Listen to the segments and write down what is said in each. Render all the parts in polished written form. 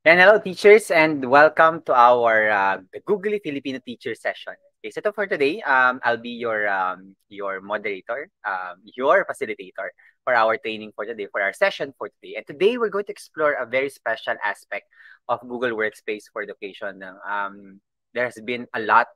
And hello, teachers, and welcome to our the Googley Filipino teacher session. Okay, so for today, I'll be your moderator, your facilitator for our training for today, for our session for today. And today, we're going to explore a very special aspect of Google Workspace for education. There have been a lot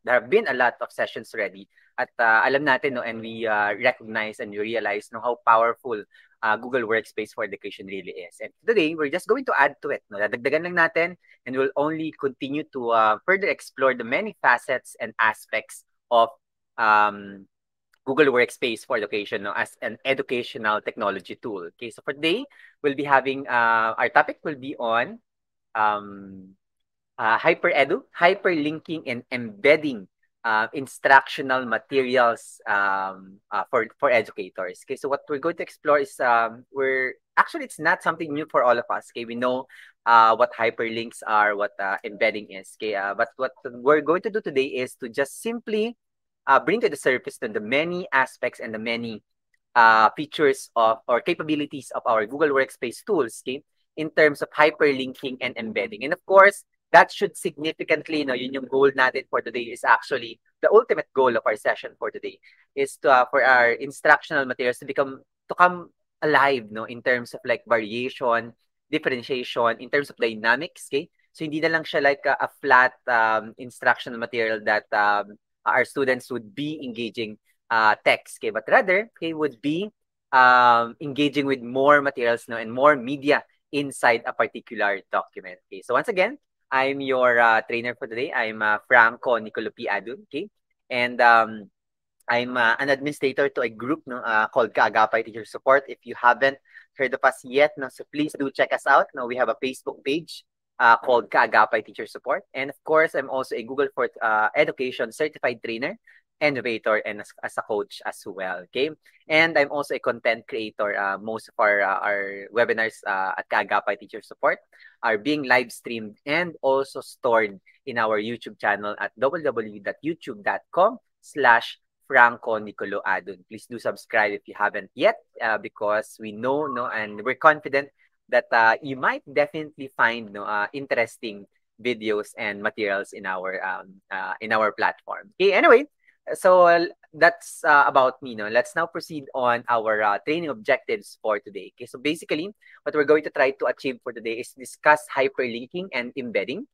of sessions already. At alam natin, no, and we recognize and we realize no, how powerful Google Workspace for Education really is. And today, we're just going to add to it. No? Dadagdagan lang natin, and we'll only continue to further explore the many facets and aspects of Google Workspace for Education no? As an educational technology tool. Okay, so for today, we'll be having, our topic will be on um, HyperEDU, hyperlinking and embedding instructional materials for educators. Okay, so what we're going to explore is we're actually it's not something new for all of us. Okay, we know what hyperlinks are, what embedding is. Okay, but what we're going to do today is to just simply bring to the surface the many aspects and the many features of or capabilities of our Google Workspace tools. Okay, in terms of hyperlinking and embedding, and of course that should significantly, yun yung goal natin for today is actually the ultimate goal of our session for today is to, for our instructional materials to come alive, no, in terms of like variation, differentiation, in terms of dynamics, okay? So hindi na lang siya like a flat instructional material that our students would be engaging text, okay? But rather, they would be engaging with more materials, no, and more media inside a particular document. Okay, so once again, I'm your trainer for today. I'm Franco Nicolopi Adun, okay? And I'm an administrator to a group no, called Kaagapay Teacher Support. If you haven't heard of us yet, no, so please do check us out. No, we have a Facebook page called Kaagapay Teacher Support. And of course, I'm also a Google for Education certified trainer, innovator, and as a coach as well. Okay. And I'm also a content creator. Most of our webinars at Kaagapay Teacher Support are being live streamed and also stored in our YouTube channel at www.youtube.com/Franco Nicolo Adun. Please do subscribe if you haven't yet, because we know, no, and we're confident that you might definitely find no interesting videos and materials in our platform. Okay, anyway, so that's about me. No, let's now proceed on our training objectives for today. Okay, so basically, what we're going to try to achieve for today is discuss hyperlinking and embedding.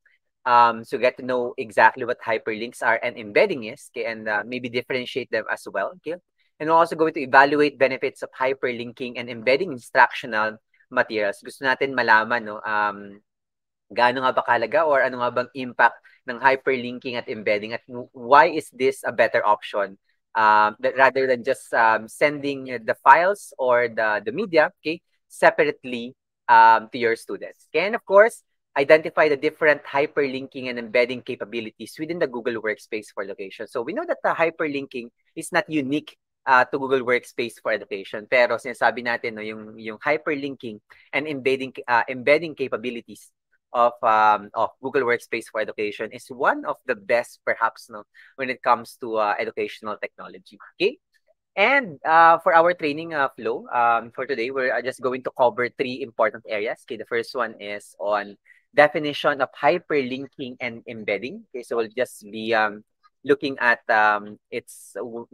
So get to know exactly what hyperlinks are and embedding is, okay, and maybe differentiate them as well. Okay, and we're also going to evaluate benefits of hyperlinking and embedding instructional materials. Gusto natin malaman, no, gaano nga ba kahalaga or ano nga bang impact ng hyperlinking at embedding at why is this a better option rather than just sending the files or the media, okay, separately to your students. Okay, and of course, identify the different hyperlinking and embedding capabilities within the Google Workspace for Education. So we know that the hyperlinking is not unique to Google Workspace for Education. Pero sinasabi natin, no, yung hyperlinking and embedding capabilities of Google Workspace for Education is one of the best, perhaps, no, when it comes to educational technology. Okay, and for our training flow for today, we're just going to cover three important areas. Okay, the first one is on definition of hyperlinking and embedding. Okay, so we'll just be looking at the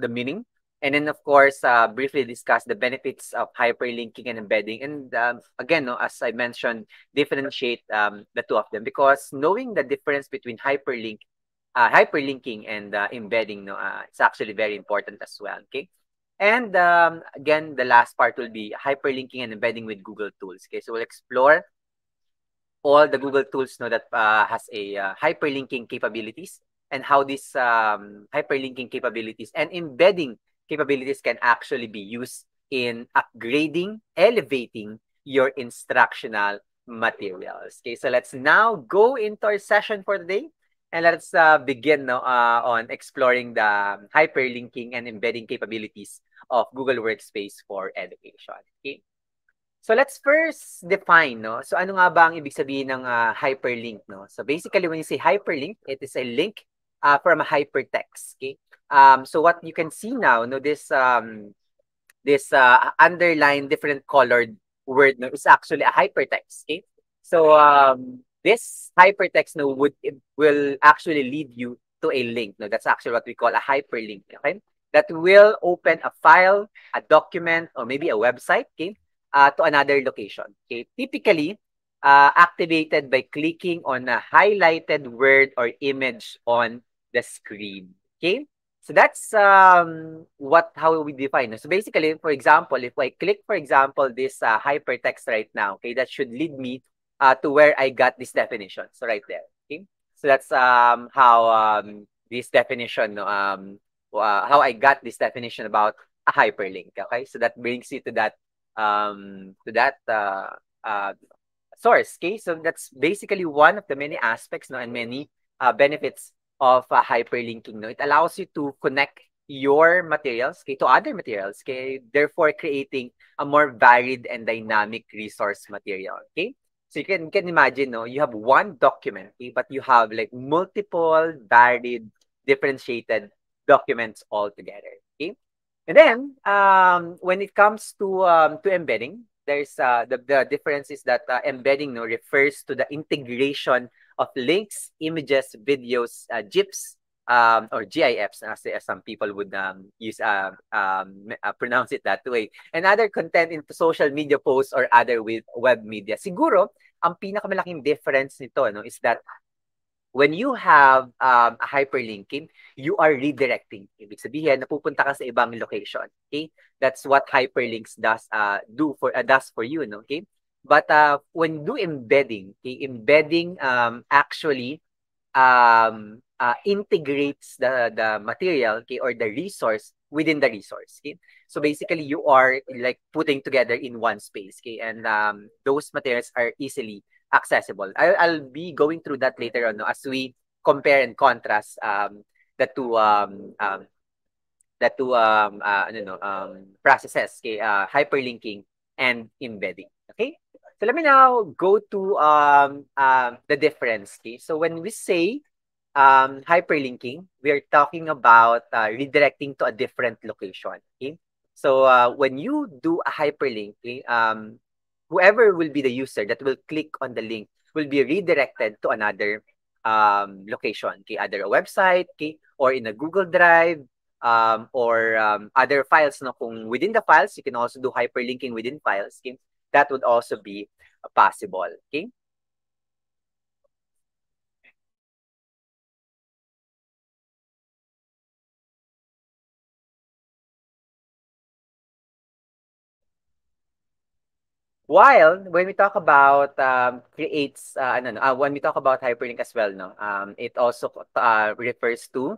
meaning. And then, of course, briefly discuss the benefits of hyperlinking and embedding. And again, no, as I mentioned, differentiate the two of them because knowing the difference between hyperlinking and embedding, no, it's actually very important as well. Okay. And again, the last part will be hyperlinking and embedding with Google tools. Okay, so we'll explore all the Google tools, no, that has a hyperlinking capabilities and how these hyperlinking capabilities and embedding capabilities can actually be used in upgrading, elevating your instructional materials. Okay, so let's now go into our session for today. And let's begin now on exploring the hyperlinking and embedding capabilities of Google Workspace for Education. Okay. So let's first define, no. So ano nga ba ang ibig sabihin ng hyperlink, no? So basically when you say hyperlink, it is a link from a hypertext, okay? So what you can see now, no, this underlined different colored word, no, is actually a hypertext, okay? So this hypertext no will actually lead you to a link. No, that's actually what we call a hyperlink. Okay, that will open a file, a document, or maybe a website. Okay, to another location. Okay, typically activated by clicking on a highlighted word or image on the screen. Okay, so that's how we define it. So basically, for example, if I click, for example, this hypertext right now, okay, that should lead me to where I got this definition. So right there. Okay. So that's how this definition, how I got this definition about a hyperlink. Okay. So that brings you to that source. Okay. So that's basically one of the many aspects, no, and many benefits of hyperlinking. No, it allows you to connect your materials, okay, to other materials, okay, therefore creating a more varied and dynamic resource material. Okay. So you can imagine, no, you have one document, okay, but you have like multiple varied, differentiated documents all together. Okay. And then when it comes to embedding, there's the difference is that embedding, no, refers to the integration of links, images, videos, GIFs, or GIFs, as some people would pronounce it that way, and other content into social media posts or other with web media. Siguro, ang pinakamalaking difference nito, no, is that when you have a hyperlinking, you are redirecting. Ibig sabihin, napupunta ka sa ibang location. Okay? That's what hyperlinks does for you, no? Okay? But when you do embedding, okay, embedding actually integrates the material, okay, or the resource within the resource. Okay? So basically, you are like putting together in one space, okay, and those materials are easily accessible. I'll be going through that later on, no, as we compare and contrast the two processes, okay, hyperlinking and embedding. Okay, so let me now go to the difference. Okay, so when we say hyperlinking, we are talking about redirecting to a different location. Okay, so when you do a hyperlink, okay, whoever will be the user that will click on the link will be redirected to another location, okay, either a website, okay, or in a Google Drive, or other files. No, kung within the files, you can also do hyperlinking within files. Okay, that would also be possible. Okay. While when we talk about when we talk about hyperlink as well, no, it also refers to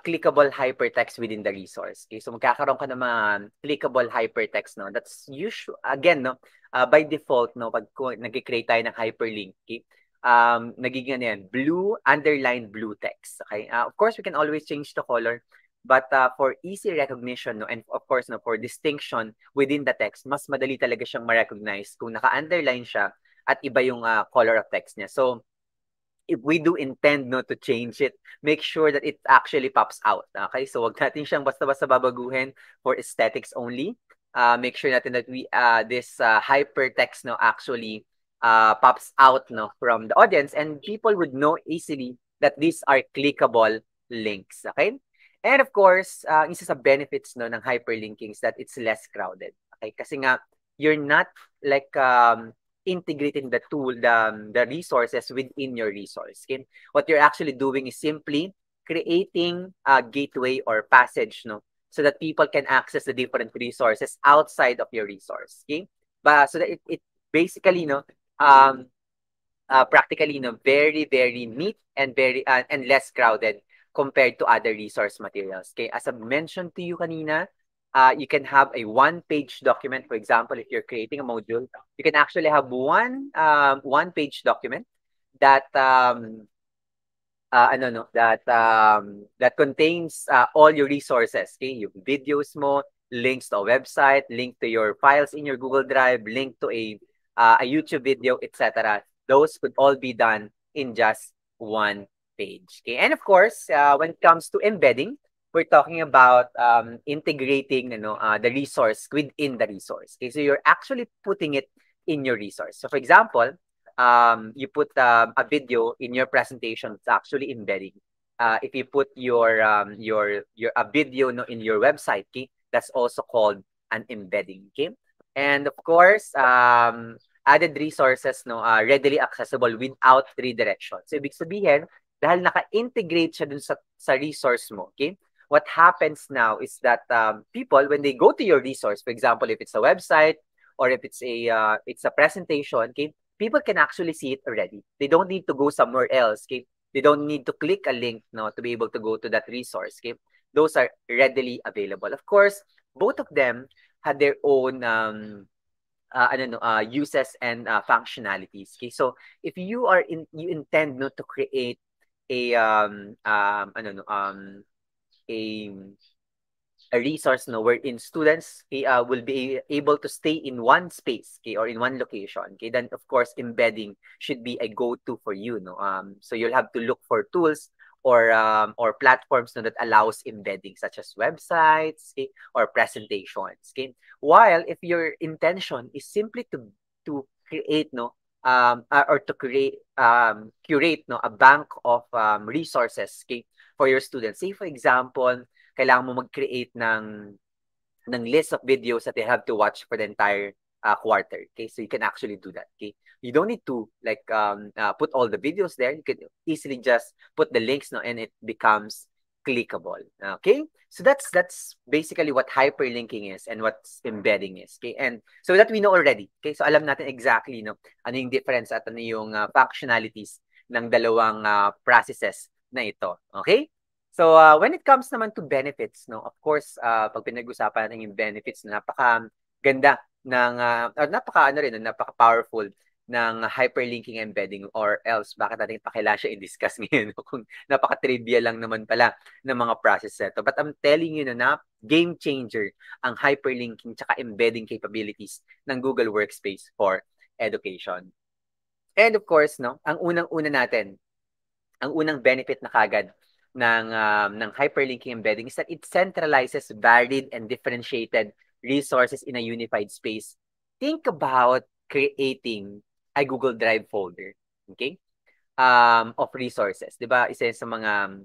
clickable hypertext within the resource. Okay, so magkakaroon ka ng mga clickable hypertext, no. That's usual again, no, by default, no, pag nag-create tayo ng hyperlink, okay, nagiging ano yan, blue text. Okay, of course we can always change the color. But for easy recognition, no, and of course, no, for distinction within the text, mas madali talaga siyang ma-recognize kung naka-underline siya at iba yung color of text niya. So, if we do intend, no, to change it, make sure that it actually pops out. Okay? So, wag natin siyang basta-basta babaguhin for aesthetics only. Make sure natin that this hypertext, no, actually pops out, no, from the audience, and people would know easily that these are clickable links. Okay? And of course, isa sa benefits, no, ng hyperlinking is that it's less crowded. Okay? Kasi nga, you're not like integrating the resources within your resource. Okay? What you're actually doing is simply creating a gateway or passage, no, so that people can access the different resources outside of your resource. Okay? But so that it basically, no, practically, no, very, very neat and very and less crowded compared to other resource materials. Okay, as I mentioned to you kanina, you can have a one-page document. For example, if you're creating a module, you can actually have one-page document that that contains all your resources. Okay, yung videos mo, links to a website, link to your files in your Google Drive, link to a YouTube video, etc. Those could all be done in just one page. Okay, and of course, when it comes to embedding, we're talking about integrating, the resource within the resource. Okay, so you're actually putting it in your resource. So, for example, you put a video in your presentation, it's actually embedding. If you put your a video no, in your website, okay, that's also called an embedding. Okay, and of course, added resources no readily accessible without redirection. So ibig sabihin, dahil naka-integrate siya dun sa resource mo, okay? What happens now is that people when they go to your resource, for example, if it's a website or if it's a presentation, okay, people can actually see it already. They don't need to go somewhere else, okay? They don't need to click a link no to be able to go to that resource, okay? Those are readily available. Of course, both of them had their own uses and functionalities. Okay, so if you intend no to create a a a resource no wherein students will be able to stay in one space, okay, or in one location, okay, then of course embedding should be a go-to for you, no. So you'll have to look for tools or platforms no, that allows embedding, such as websites, okay, or presentations, okay. While if your intention is simply to create no or to create curate no a bank of resources, okay, for your students. Say for example, kailangan mo mag-create ng list of videos that they have to watch for the entire quarter. Okay, so you can actually do that. Okay, you don't need to like put all the videos there. You can easily just put the links, no, and it becomes clickable. Okay, so that's basically what hyperlinking is and what embedding is. Okay, and so that we know already. Okay, so alam natin exactly no ano yung difference at ano yung functionalities ng dalawang processes na ito. Okay. So, when it comes naman to benefits, no, of course, pag pinag-usapan natin yung benefits, napaka-ganda ng, napaka-ano rin, napaka-powerful ng hyperlinking embedding or else bakit natin pakailangan siya i-discuss ngayon no? Kung napaka-trivia lang naman pala ng mga process ito. But I'm telling you na game changer ang hyperlinking tsaka embedding capabilities ng Google Workspace for Education. And of course, no, ang unang benefit na kagad ng hyperlinking embedding is that it centralizes varied and differentiated resources in a unified space. Think about creating a Google Drive folder, okay? Of resources. 'Di ba? Isa sa mga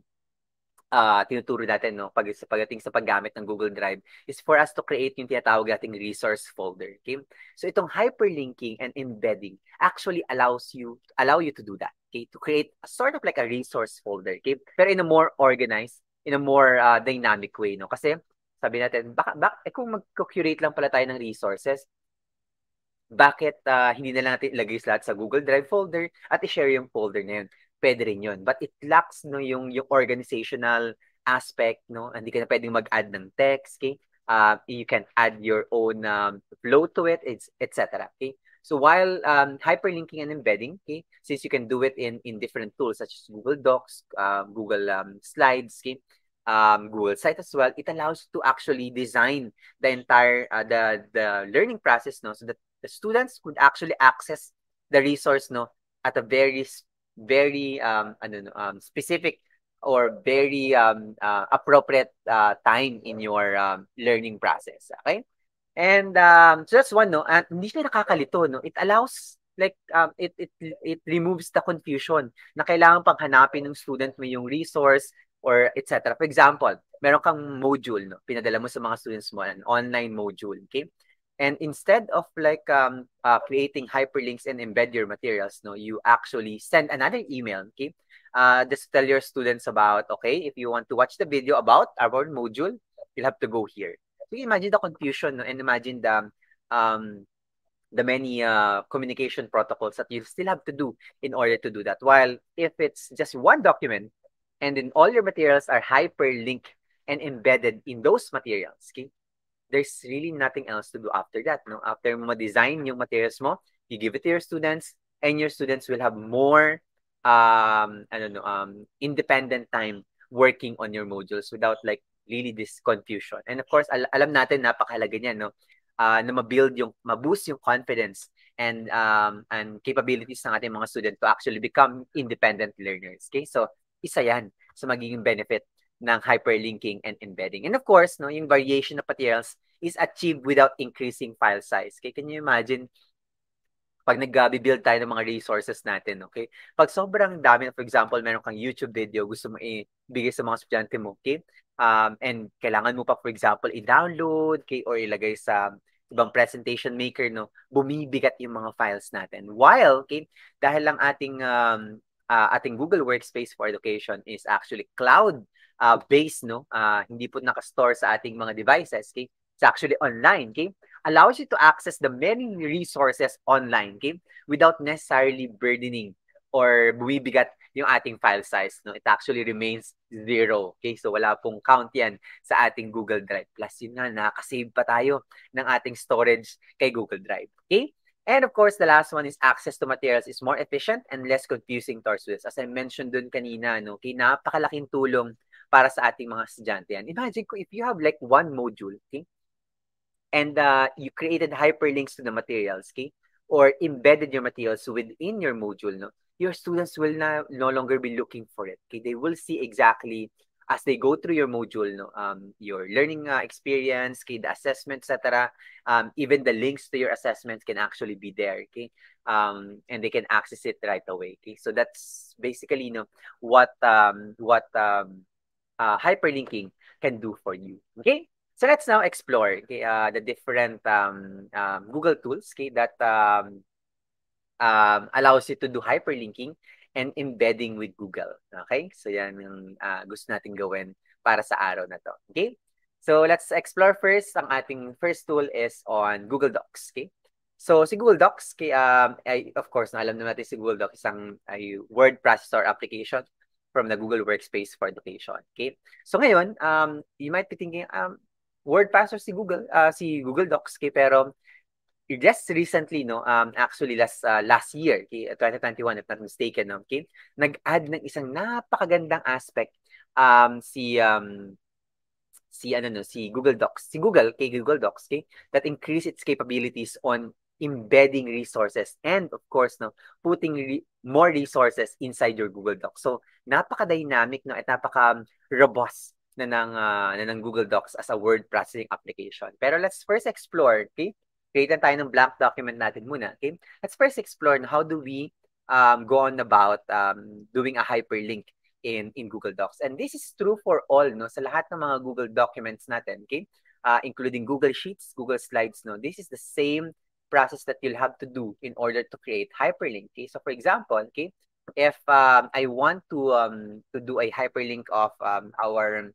tinuturo natin no pagdating sa paggamit ng Google Drive is for us to create yung tinatawag nating resource folder. Okay? So itong hyperlinking and embedding actually allow you to do that. Okay? To create a sort of like a resource folder. Okay? Pero in a more organized, in a more dynamic way, no? Kasi sabi natin, kung mag-curate lang pala tayo ng resources, bakit hindi na lang natin ilagay lahat sa Google Drive folder at i-share yung folder na yun? Pwede rin yun. But it lacks no, yung organizational aspect. No? Hindi ka na pwedeng mag-add ng text. Okay? You can add your own flow to it, etc. Okay? So while hyperlinking and embedding, okay, since you can do it in different tools such as Google Docs, Google Slides, okay, Google Site as well, it allows you to actually design the entire the learning process, no, so that the students could actually access the resource no at a very specific or very appropriate time in your learning process. Okay? And so that's one no, and hindi siya nakakalito no. It allows like it removes the confusion na kailangan pang hanapin ng student mo yung resource or etc. For example, meron kang module no, pinadala mo sa mga students mo, an online module, okay? And instead of like creating hyperlinks and embed your materials, no, you actually send another email, okay? Just tell your students about, okay, if you want to watch the video about our module, you'll have to go here. So imagine the confusion, no, and imagine the many communication protocols that you still have to do in order to do that. While if it's just one document and then all your materials are hyperlinked and embedded in those materials, okay? There's really nothing else to do after that. No? After mo design yung materials mo, you give it to your students, and your students will have more independent time working on your modules without like really this confusion. And of course, alam natin napakahalaga niyan, no? Na ma-boost yung confidence and capabilities ng ating mga students to actually become independent learners. Okay? So, isa yan sa magiging benefit ng hyperlinking and embedding. And of course, no, yung variation of materials is achieved without increasing file size. Okay, can you imagine pag nag-build tayo ng mga resources natin, okay? Pag sobrang dami, for example, meron kang YouTube video, gusto mo ibigay sa mga estudyante mo, okay? And kailangan mo pa, for example, i-download, okay? Or ilagay sa ibang presentation maker, no? Bumibigat yung mga files natin. While, okay, dahil lang ating Google Workspace for Education is actually cloud based, no? Hindi po nakastore sa ating mga devices, okay? It's actually online, okay? Allows you to access the many resources online, okay? Without necessarily burdening or bumibigat yung ating file size, no? It actually remains 0, okay? So wala pong count yan sa ating Google Drive. Plus yun nga, nakasave pa tayo ng ating storage kay Google Drive, okay? And of course, the last one is access to materials is more efficient and less confusing to our students. As I mentioned dun kanina, no? Okay, napakalaking tulong para sa ating mga estudyante yan. Imagine ko if you have like one module, okay? And you created hyperlinks to the materials, okay? Or embedded your materials within your module, no? Your students will no longer be looking for it, okay? They will see exactly as they go through your module, no? Your learning experience, okay? The assessment, etc. Even the links to your assessments can actually be there, okay? And they can access it right away, okay? So that's basically, you know, what hyperlinking can do for you, okay? So let's now explore, okay, the different Google tools, okay, that allows you to do hyperlinking and embedding with Google. Okay? So yan yung gusto natin gawin para sa araw na to. Okay? So let's explore first. Ang ating first tool is on Google Docs. Okay? So si Google Docs, okay, of course, alam naman natin si Google Docs isang word processor application from the Google Workspace for Education. Okay? So ngayon, you might be thinking, word processor si Google Docs, okay, pero just recently, no, actually last year, okay, 2021 if not mistaken, no, okay, nag-add ng isang napakagandang aspect si Google Docs, Google Docs, okay, that increase its capabilities on embedding resources and of course, no, putting more resources inside your Google Docs. So napaka-dynamic, no, at napaka-robust na ng Google Docs as a word processing application. Pero let's first explore, okay? Create tayo ng blank document natin muna, okay? Let's first explore how do we go on about doing a hyperlink in Google Docs. And this is true for all, no? Sa lahat ng mga Google documents natin, okay? Including Google Sheets, Google Slides, no? This is the same process that you'll have to do in order to create hyperlink, okay? So for example, okay, if I want to do a hyperlink of our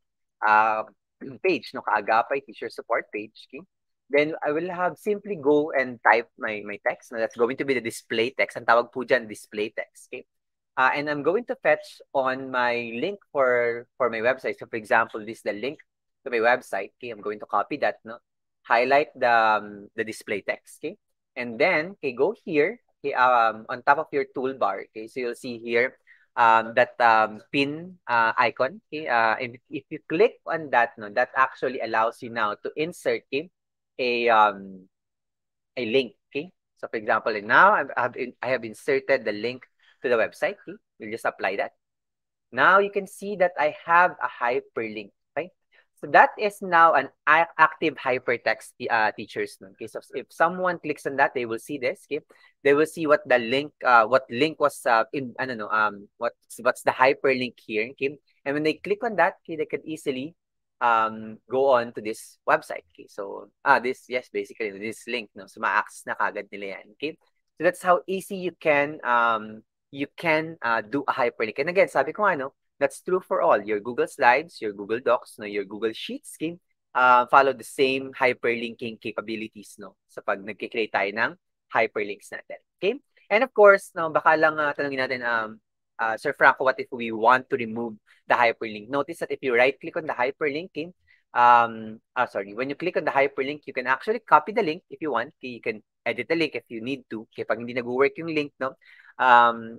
page, no, Kaagapay teacher support page, okay? Then I will have simply go and type my text. Now that's going to be the display text. Ang tawag po dyan, display text. Okay? And I'm going to fetch on my link for my website. So for example, this is the link to my website. Okay, I'm going to copy that. No, highlight the display text. Okay, and then okay, go here. Okay, on top of your toolbar. Okay, so you'll see here that pin icon. Okay, if you click on that, no, that actually allows you now to insert, okay, a link. Okay, so for example, now I have inserted the link to the website. Okay? We'll just apply that. Now you can see that I have a hyperlink. Okay, so that is now an active hypertext teachers. Okay, so if someone clicks on that, they will see this. Okay, they will see what the link, what link was in. I don't know. What's the hyperlink here? Okay, and when they click on that, okay, they can easily go on to this website. Okay, so basically this link, no, so ma-access na kagad nila yan. Okay, so that's how easy you can do a hyperlink. And again, sabi ko nga, no, that's true for all your Google Slides, your Google Docs, no, your Google Sheets. Okay, follow the same hyperlinking capabilities, no, sa pag nagki-create tayo ng hyperlinks natin. Okay, and of course, no, baka lang tanungin natin, Sir Franco, what if we want to remove the hyperlink? Notice that if you right-click on the hyperlinking, when you click on the hyperlink, you can actually copy the link if you want. Okay, you can edit the link if you need to. Okay, pag hindi nag-work yung link, no,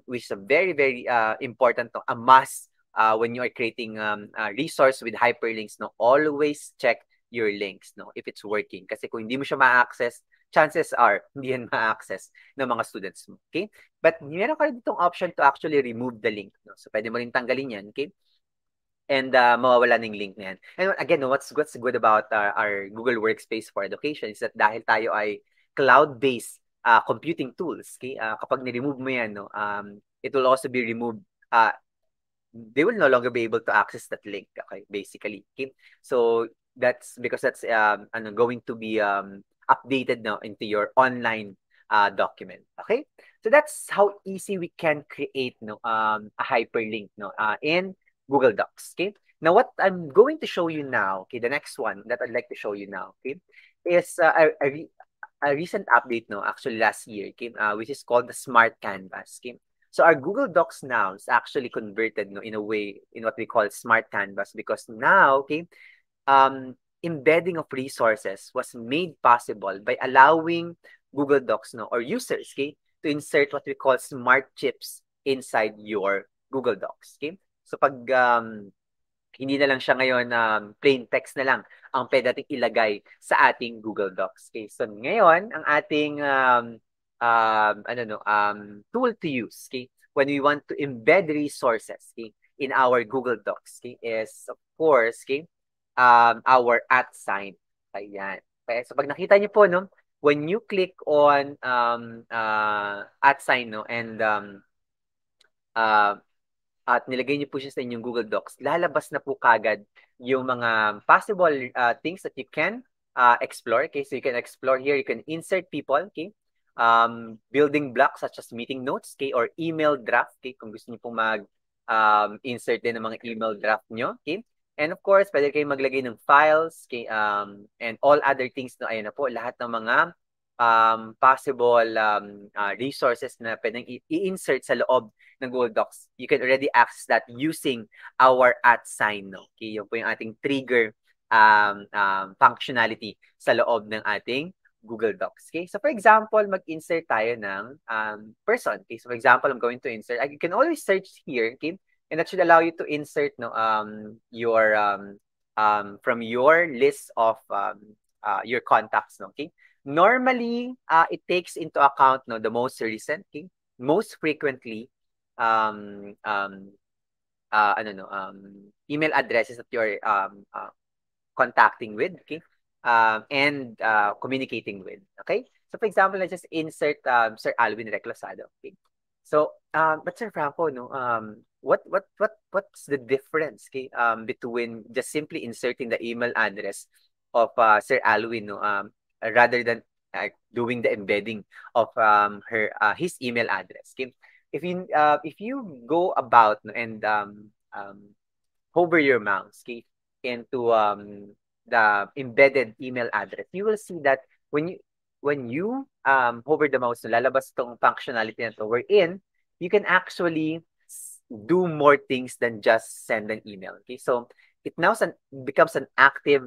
which is a very, very important, no, a must when you are creating a resource with hyperlinks, no, always check your links, no, if it's working. Kasi kung hindi mo siya ma-access, chances are hindi yan ma-access ng mga students mo. Okay? But meron ka rin ditong option to actually remove the link. No? So pwede mo rin tanggalin yan. Okay? And mawawala ng link na yan. And again, what's good about our Google Workspace for Education is that dahil tayo ay cloud-based computing tools. Okay? Kapag ni-remove mo yan, no, it will also be removed. They will no longer be able to access that link. Okay, basically. Okay? So that's because that's going to be updated now into your online document. Okay, so that's how easy we can create a hyperlink in Google Docs. Okay, now what I'm going to show you now, okay, the next one that I'd like to show you now, okay, is a recent update, no, actually last year, okay, which is called the Smart Canvas. Okay, so our Google Docs now is actually converted, no, in a way in what we call Smart Canvas, because now, okay, embedding of resources was made possible by allowing Google Docs, no, or users, okay, to insert what we call smart chips inside your Google Docs. Okay, so pag hindi na lang siya ngayon plain text na lang ang pwede nating ilagay sa ating Google Docs. Okay, so ngayon ang ating tool to use, okay, when we want to embed resources, okay, in our Google Docs, okay, is of course, okay, our @ sign. Ayan. Okay, so pag nakita niyo po, no, when you click on @ sign, no, and uh, at nilagay niyo po siya sa inyong Google Docs, lalabas na po kagad yung mga possible things that you can explore. Okay, so you can explore here, you can insert people, okay, building blocks such as meeting notes, okay, or email draft, okay, kung gusto niyo pong insert din ng mga email draft niyo, okay. And of course, pwede kayong maglagay ng files, okay, and all other things, no, ayan na po, lahat ng mga possible resources na pwedeng i-insert sa loob ng Google Docs. You can already access that using our @ sign, no? Okay, yun po yung ating trigger functionality sa loob ng ating Google Docs. Okay, so for example, mag-insert tayo ng person. Okay, so for example, I'm going to insert. You can always search here, okay, and that should allow you to insert your from your list of your contacts, no? Okay. Normally, it takes into account the most recent, okay? Most frequently, email addresses that you're contacting with, okay? And communicating with, okay? So for example, let's just insert Sir Alvin Reclosado, okay? So, but Sir Franco, no, what's the difference, okay, between just simply inserting the email address of Sir Alvin, no, rather than doing the embedding of his email address, okay? If you go about, no, and hover your mouse, okay, into the embedded email address, you will see that when you hover the mouse, lalabas tong functionality na to, wherein you can actually do more things than just send an email. Okay, so it now becomes an active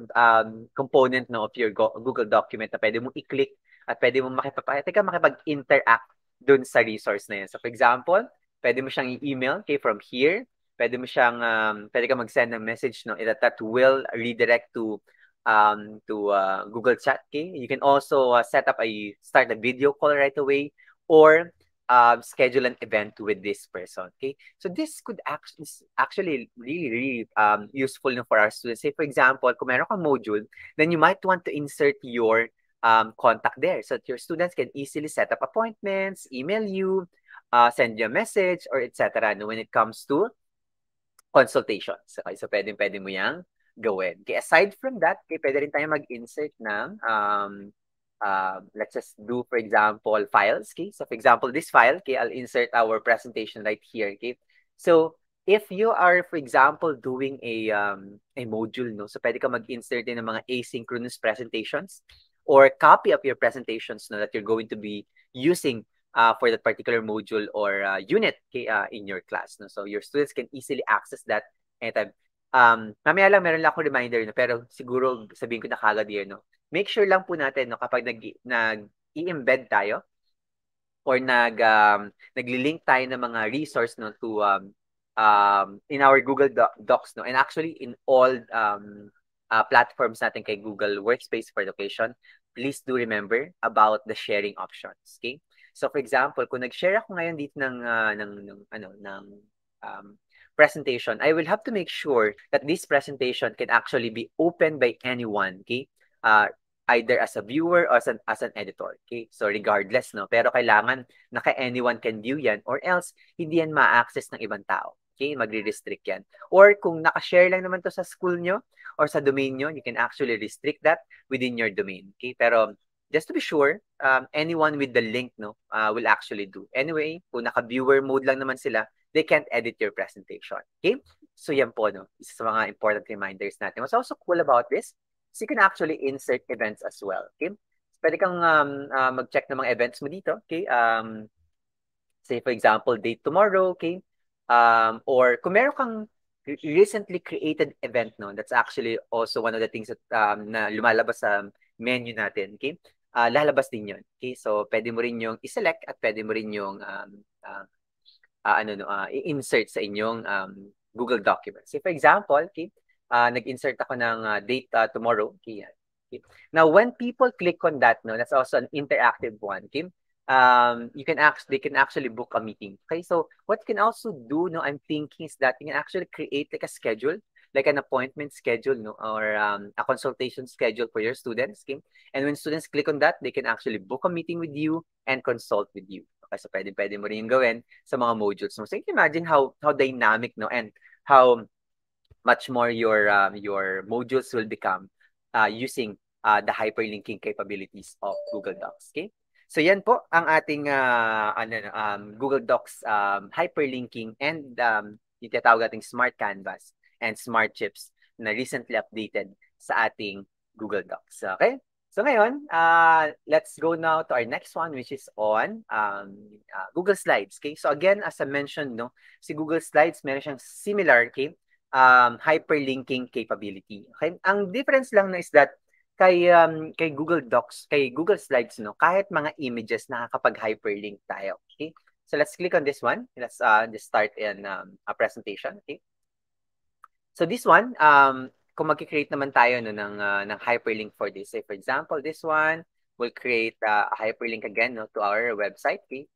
component, no, of your Google document na pwede mong i-click at pwede mong makipag-interact dun sa resource na yun. So for example, pwede mo siyang i-email, okay, from here. Pwede mo siyang pwede ka mag-send ng message, no, that will redirect to Google Chat. Okay, you can also start a video call right away, or schedule an event with this person. Okay, so this could actually really useful, no, for our students. Say for example, kung meron kang module, then you might want to insert your contact there so that your students can easily set up appointments, email you, send you a message, or etc. No, when it comes to consultations. Okay, so pwede mo yang gawin. Okay, aside from that, okay, pwede rin tayo mag-insert ng let's just do, for example, files. Okay, so for example, this file, okay, I'll insert our presentation right here. Okay, so if you are, for example, doing a module, no, so pwede ka mag-insert din ng mga asynchronous presentations or copy of your presentations, no, that you're going to be using for that particular module or unit, okay, in your class. No? So your students can easily access that anytime. Mamaya lang meron lang akong reminder, no? Pero siguro sabihin ko na kagad yun. No? Make sure lang po natin, no, kapag nag-i-embed tayo or nagli-link tayo ng mga resource, no, to in our Google Docs, no, and actually in all platforms natin kay Google Workspace for Education, please do remember about the sharing options. Okay? So for example, kung nag-share ako ngayon dito ng presentation, I will have to make sure that this presentation can actually be opened by anyone, okay? either as a viewer or as an editor. Okay? So regardless, no? Pero kailangan anyone can view yan or else hindi yan ma-access ng ibang tao. Okay? Magre-restrict yan. Or kung naka-share lang naman to sa school nyo or sa domain nyo, you can actually restrict that within your domain. Okay? Pero just to be sure, anyone with the link will actually do. Anyway, kung naka-viewer mode lang naman sila, they can't edit your presentation. Okay? So yan po, no? Isa sa mga important reminders natin. What's also cool about this, so you can actually insert events as well. Okay? So, pwede kang mag-check ng mga events mo dito. Okay? Say for example, date tomorrow. Okay? Or kung meron kang recently created event, no, that's actually also one of the things that na lumalabas sa menu natin. Okay? Lalabas din yun. Okay? So, pwede mo rin yung i-select at pwede mo rin yung i-insert sa inyong Google document. Say for example, okay, nag-insert ako ng date tomorrow. Okay, okay. Now, when people click on that, no, that's also an interactive one. Okay, they can actually book a meeting. Okay, so what you can also do, no, I'm thinking is that you can actually create like a schedule, like an appointment schedule, no, or a consultation schedule for your students. Okay, and when students click on that, they can actually book a meeting with you and consult with you. Okay, so pwede mo rin yung gawin sa mga modules mo. So you can imagine how dynamic, no, and how much more your modules will become using the hyperlinking capabilities of Google Docs. Okay? So yan po ang ating Google Docs hyperlinking and yung tinatawag nating Smart Canvas and Smart Chips na recently updated sa ating Google Docs. Okay? So ngayon, let's go now to our next one, which is on Google Slides. Okay? So again, as I mentioned, no, si Google Slides, meron siyang similar, okay, hyperlinking capability. Okay? Ang difference lang na is that kay Google Docs, kay Google Slides, no, kahit mga images nakakapag-hyperlink tayo. Okay? So let's click on this one. Let's just start in a presentation. Okay? So this one, kung mag-create naman tayo no, ng hyperlink for this. Say for example, this one will create a hyperlink again no, to our website. Okay?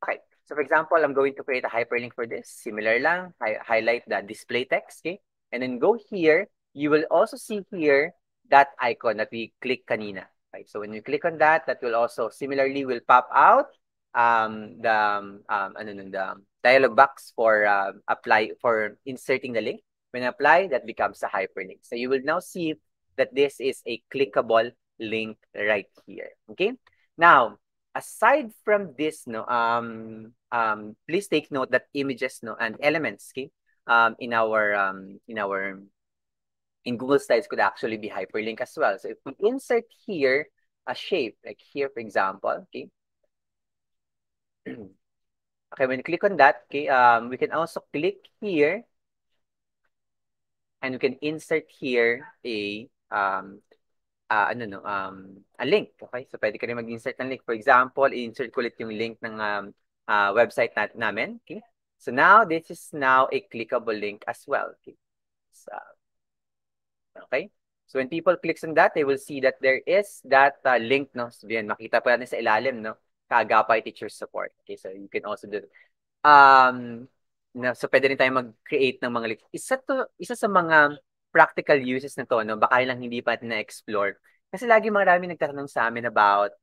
Okay. So for example, I'm going to create a hyperlink for this. Similar lang, highlight the display text. Okay? And then go here. You will also see here that icon that we click kanina. Okay? So when you click on that, that will also similarly will pop out the dialog box for inserting the link. When apply, that becomes a hyperlink. So you will now see that this is a clickable link right here. Okay. Now, aside from this, no, please take note that images, no, and elements, okay, in Google Slides could actually be hyperlink as well. So if we insert here a shape, like here, for example, okay. Okay, when you click on that, okay, we can also click here and we can insert here a link. Okay, so pwede ka rin mag-insert ng link. For example, insert ko ulit yung link ng website namin. Okay, so now this is now a clickable link as well. Okay, so, okay. So when people clicks on that, they will see that there is that link, no? So yan, makita pa natin sa ilalim, no? Kaagapay Teacher Support. Okay, so you can also do so pwede rin tayo mag-create ng mga links. Isa sa mga practical uses na to, no? Baka lang hindi pa natin na-explore. Kasi lagi marami nagtatanong sa amin about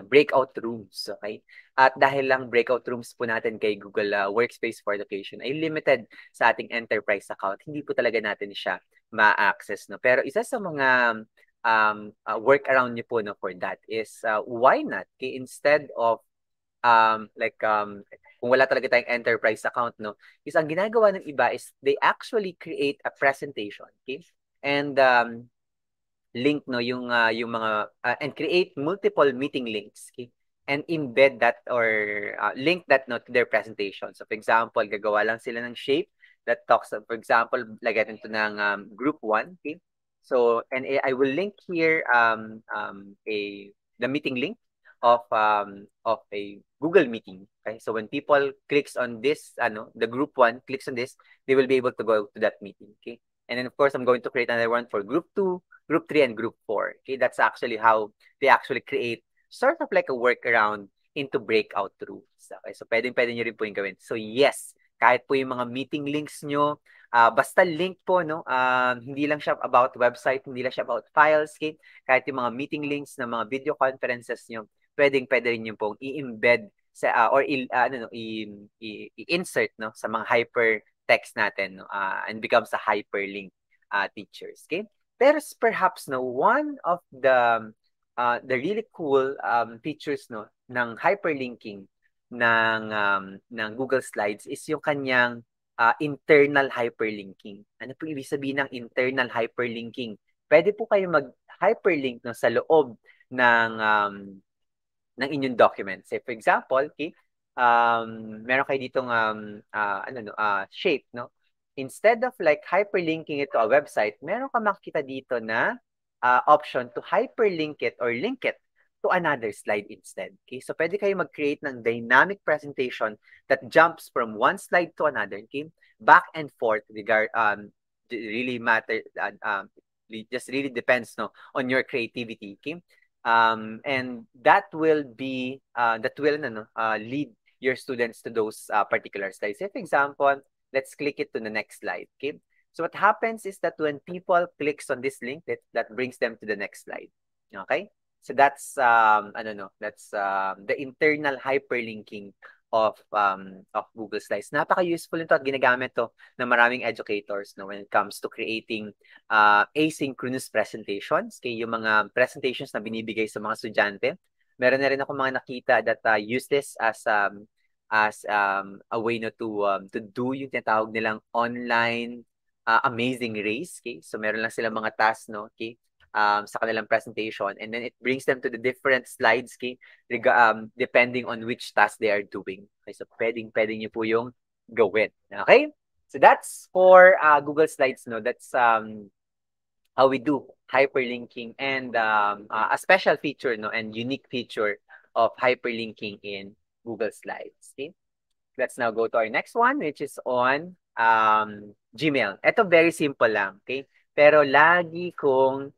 breakout rooms, okay? At dahil lang breakout rooms po natin kay Google Workspace for Education ay limited sa ating enterprise account, hindi po talaga natin siya ma-access, no? Pero isa sa mga workaround niyo po, no, for that is why not? Okay, instead of kung wala talaga tayong enterprise account, no, is ang ginagawa ng iba is they actually create a presentation, okay? And link, no, yung mga and create multiple meeting links, okay? And embed that or link that, no, to their presentation. So for example, gagawa lang sila ng shape that talks, for example, lagyan ito ng group 1, okay? So and I will link here the meeting link of a Google meeting. Okay, so when people clicks on this, the group 1 clicks on this, they will be able to go to that meeting. Okay, and then of course I'm going to create another one for group 2, group 3, and group 4. Okay, that's actually how they actually create sort of like a workaround into breakout rooms. Okay, so pwede nyo rin po yung gawin. So yes, kahit po yung mga meeting links nyo Basta link po, no? Hindi lang siya about website, hindi lang siya about files, okay? Kahit yung mga meeting links ng mga video conferences nyo, pwede rin yung pong i-embed sa or ano no i-insert no sa mga hypertext natin no and becomes a hyperlink teachers, okay? Pero perhaps no one of the really cool features no ng hyperlinking ng Google Slides is yung kanyang internal hyperlinking. Ano po ibig sabihin ng internal hyperlinking? Pwede po kayo mag-hyperlink no, sa loob ng inyong document. Say for example, okay, meron kayo ditong shape, no? Instead of like hyperlinking it to a website, meron ka makita dito na option to hyperlink it or link it to another slide instead. Okay? So pwede kayo mag-create ng dynamic presentation that jumps from one slide to another, okay? Back and forth really matter just really depends no on your creativity, okay? And that will lead your students to those particular slides. If example, let's click it to the next slide. Okay. So what happens is that when people clicks on this link, that brings them to the next slide. Okay. So that's the internal hyperlinking of Google Slides. Napaka-useful nito at ginagamit to ng maraming educators no when it comes to creating asynchronous presentations, kay yung mga presentations na binibigay sa mga estudyante. Meron na rin ako mga nakita that use this as a way no to do yung tinatawag nilang online amazing race, okay? So meron lang silang mga tasks no, okay? Sa kanilang presentation, and then it brings them to the different slides, okay? Depending on which task they are doing. Okay, so pwedeng niyo po yung gawin. Okay? So that's for Google Slides, no? That's how we do hyperlinking and a special feature, no, and unique feature of hyperlinking in Google Slides. Okay? Let's now go to our next one, which is on Gmail. Ito very simple lang, okay? Pero lagi kong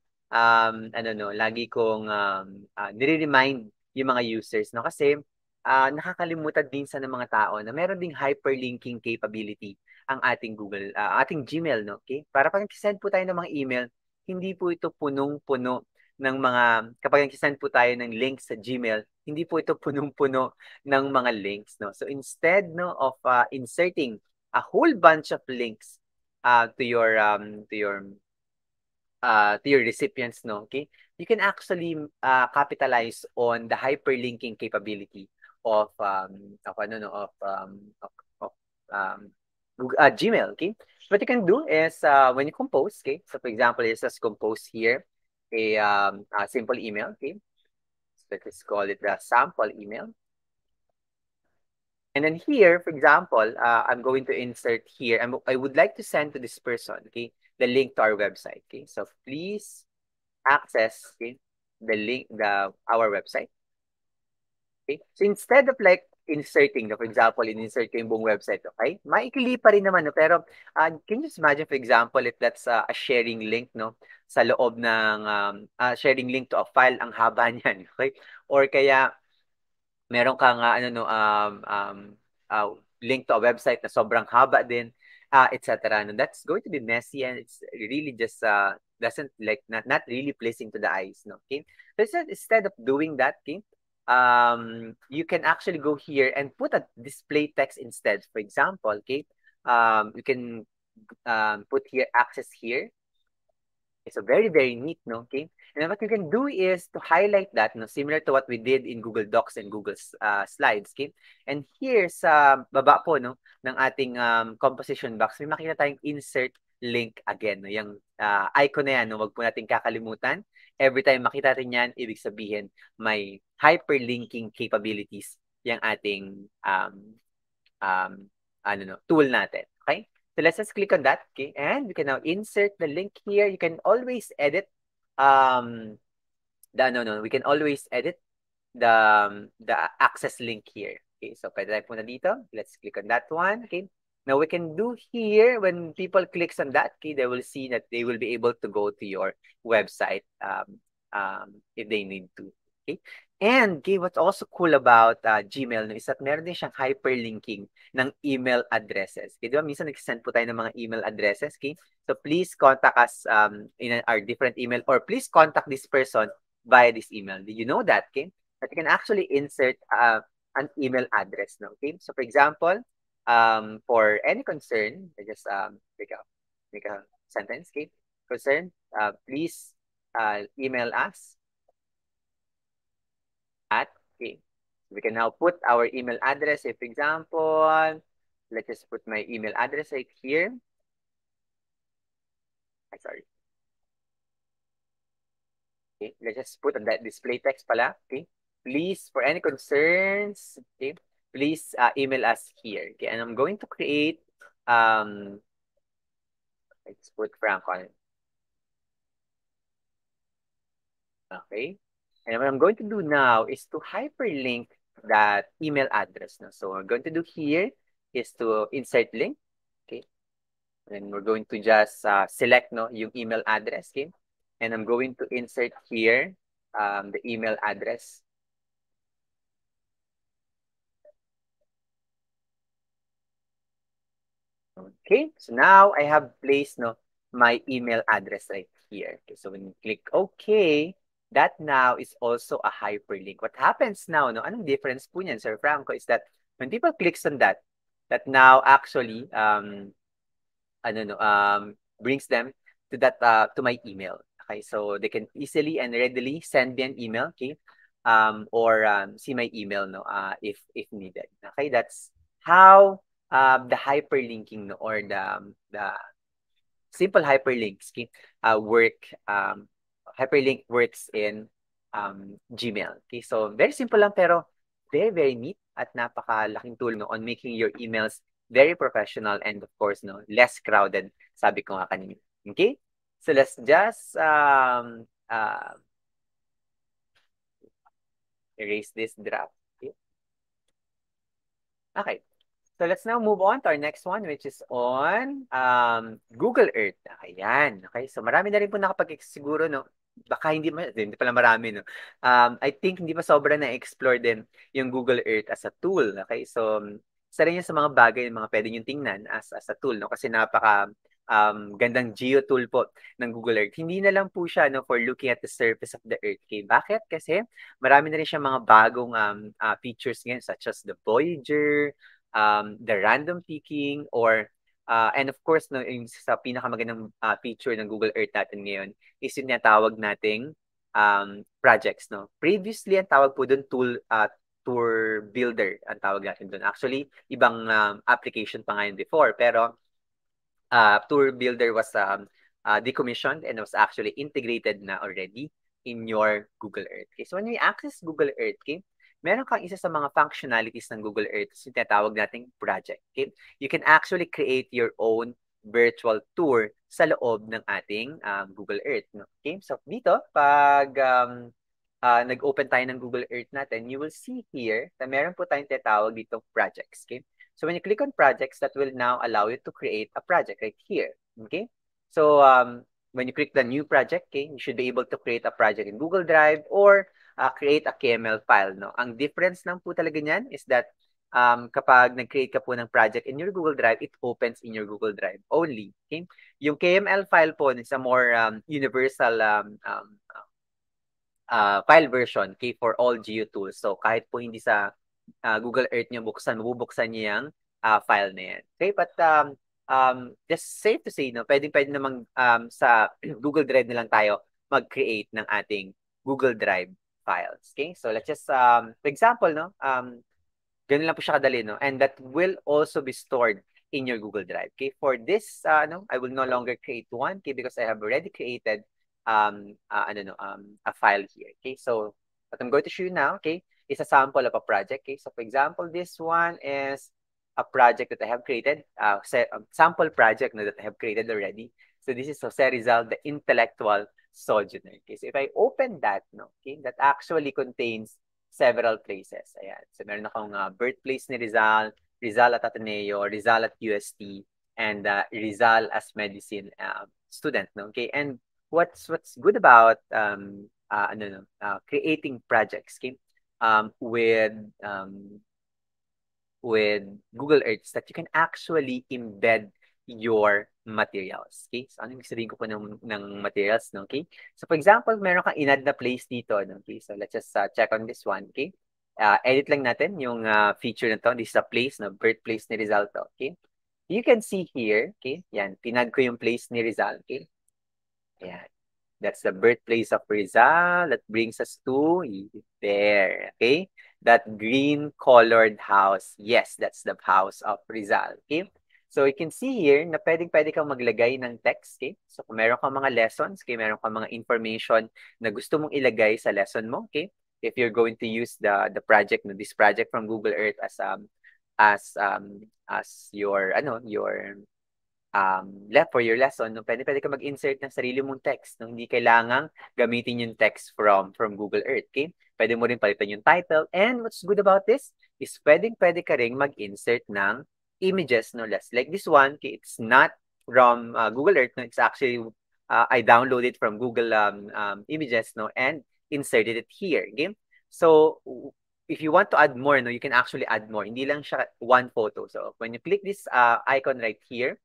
nire-remind yung mga users, no? Kasi nakakalimutan din sa ng mga tao na meron ding hyperlinking capability ang ating ating Gmail, no? Okay? Para pag send po tayo ng mga email, hindi po ito punong-puno ng kapag nag-send po tayo ng link sa Gmail, hindi po ito punong-puno ng mga links, no? So instead no of inserting a whole bunch of links to your recipients, no, okay, you can actually capitalize on the hyperlinking capability of Gmail. Okay, what you can do is when you compose, okay, so for example, let's just compose here a simple email. Okay, so let's call it the sample email. And then here, for example, I'm going to insert here. I would like to send to this person, okay, the link to our website. Okay, so please access, okay, the link, our website. Okay, so instead of like inserting, for example, insert ko yung buong website, okay, maikli pa rin naman, no? Pero can you just imagine, for example, if that's a sharing link, no, sa loob ng sharing link to a file, ang haba niyan, okay, or kaya meron kang link to a website na sobrang haba din, etc. No, that's going to be messy and it's really just doesn't like not really pleasing to the eyes, no? Okay, so instead of doing that, okay, you can actually go here and put a display text instead. For example, okay, you can put here access here. Okay, so very, very neat, no? Okay. And then what you can do is to highlight that, no, similar to what we did in Google Docs and Google Slides, okay? And here sa baba po, no, ng ating composition box, may makita tayong insert link again, no? Yung icon na yan, no, wag po natin kakalimutan. Every time makita natin yan, ibig sabihin may hyperlinking capabilities yung ating tool natin, okay? So let's just click on that, okay? And we can now insert the link here. You can always edit we can always edit the access link here. Okay, so pwede tayo punta dito. Let's click on that one, okay? Now we can do here, when people clicks on that, okay, they will see that they will be able to go to your website if they need to, okay? And okay, what's also cool about Gmail no, is that meron din siyang hyperlinking ng email addresses. Okay, di ba? Minsan nag-send po tayo ng mga email addresses. Okay? So please contact us in our different email or please contact this person via this email. Did you know that? Okay? That you can actually insert an email address. No? Okay? So for example, for any concern, I just make a sentence. Okay? Concern, please email us at okay. We can now put our email address. If, for example, let's just put my email address right here. Sorry. Okay, let's just put on that display text pala. Okay, please, for any concerns, okay, please email us here. Okay, and I'm going to create, let's put Frank on it. Okay, and what I'm going to do now is to hyperlink that email address. No? So what I'm going to do here is to insert link. Okay. And we're going to just select no, yung email address. Okay? And I'm going to insert here the email address. Okay, so now I have placed no, my email address right here. Okay, so when you click OK, that now is also a hyperlink. What happens now, no, anong difference po niyan, Sir Franco, is that when people clicks on that, that now actually ano no brings them to that to my email. Okay, so they can easily and readily send me an email, okay, or see my email no if needed. Okay, that's how the hyperlinking no, or the simple hyperlinks okay, hyperlink works in Gmail. Okay, so very simple lang pero very very neat at napakalaking tulong no, on making your emails very professional and of course no less crowded sabi ko nga kanina. Okay? So let's just erase this draft. Okay? Okay. So let's now move on to our next one which is on Google Earth. Ayan. Okay. So marami na rin po nakapag-siguro no. Baka hindi pala marami no. I think hindi pa sobra na-explore din yung Google Earth as a tool. Okay. So isa rin yun sa mga bagay na mga pwede nyo tingnan as a tool no kasi napaka gandang geo tool po ng Google Earth. Hindi na lang po siya no, for looking at the surface of the Earth. Okay? Bakit? Kasi marami na rin siya mga bagong features ngayon such as the Voyager, the random picking, or and of course, no, yung sa pinakamagandang feature ng Google Earth natin ngayon is yung tinatawag nating projects. No? Previously, ang tawag po doon tour builder ang tawag natin doon. Actually, ibang application pa ngayon before. Pero tour builder was decommissioned and was actually integrated na already in your Google Earth. Okay? So when we access Google Earth, okay, meron kang isa sa mga functionalities ng Google Earth yung tinatawag nating project. Okay? You can actually create your own virtual tour sa loob ng ating Google Earth. No? Okay? So dito, pag nag-open tayo ng Google Earth natin, you will see here na meron po tayong tinatawag dito projects. Okay? So when you click on projects, that will now allow you to create a project right here. Okay? So when you click the new project, okay, you should be able to create a project in Google Drive or create a KML file. No? Ang difference lang po talaga niyan is that kapag nag-create ka po ng project in your Google Drive, it opens in your Google Drive only. Okay? Yung KML file po is a more universal file version okay, for all geo tools. So kahit po hindi sa Google Earth nyo buksan, mabubuksan nyo yung file na yan. Okay, but just safe to say, no, pwede namang sa Google Drive na lang tayo mag-create ng ating Google Drive files. Okay, so let's just, for example, no, ganun lang po siya kadali, no, and that will also be stored in your Google Drive. Okay, for this, no, I will no longer create one, okay, because I have already created a file here. Okay, so what I'm going to show you now, okay, is a sample of a project. Okay, so for example, this one is a project that I have created, sample project that I have created already. So this is Jose Rizal, the intellectual sojourner. Okay, so if I open that, no, okay, that actually contains several places. Ayan. So meron akong birthplace ni Rizal, Rizal at Ateneo, Rizal at UST, and Rizal as medicine student. No? Okay, and what's good about creating projects, okay? with with Google Earth is that you can actually embed your materials. Okay? So, ano yung sabihin ko po ng materials? No? Okay? So, for example, meron kang inad na place dito. No? Okay? So, let's just check on this one. Okay? Edit lang natin yung feature na to. This is a place, no? Birthplace ni Rizal to. Okay? You can see here, okay? Yan, tinag ko yung place ni Rizal. Okay? Ayan. That's the birthplace of Rizal. That brings us to there. Okay? That green colored house. Yes, that's the house of Rizal. Okay? So you can see here na pwede kang maglagay ng text. Okay? So kung meron kang mga lessons, okay, meron kang mga information na gusto mong ilagay sa lesson mo, okay? If you're going to use the project, no, this project from Google Earth as your left for your lesson, no, pwede ka mag-insert ng sarili mong text. No? Hindi kailangang gamitin yung text from Google Earth. Okay? Pwede mo rin palitan yung title. And what's good about this is pwede ka rin mag-insert ng images, no less. Like this one, okay, it's not from Google Earth. No? It's actually, I downloaded from Google Images, no, and inserted it here. Okay? So, if you want to add more, no, you can actually add more. Hindi lang siya one photo. So, when you click this icon right here,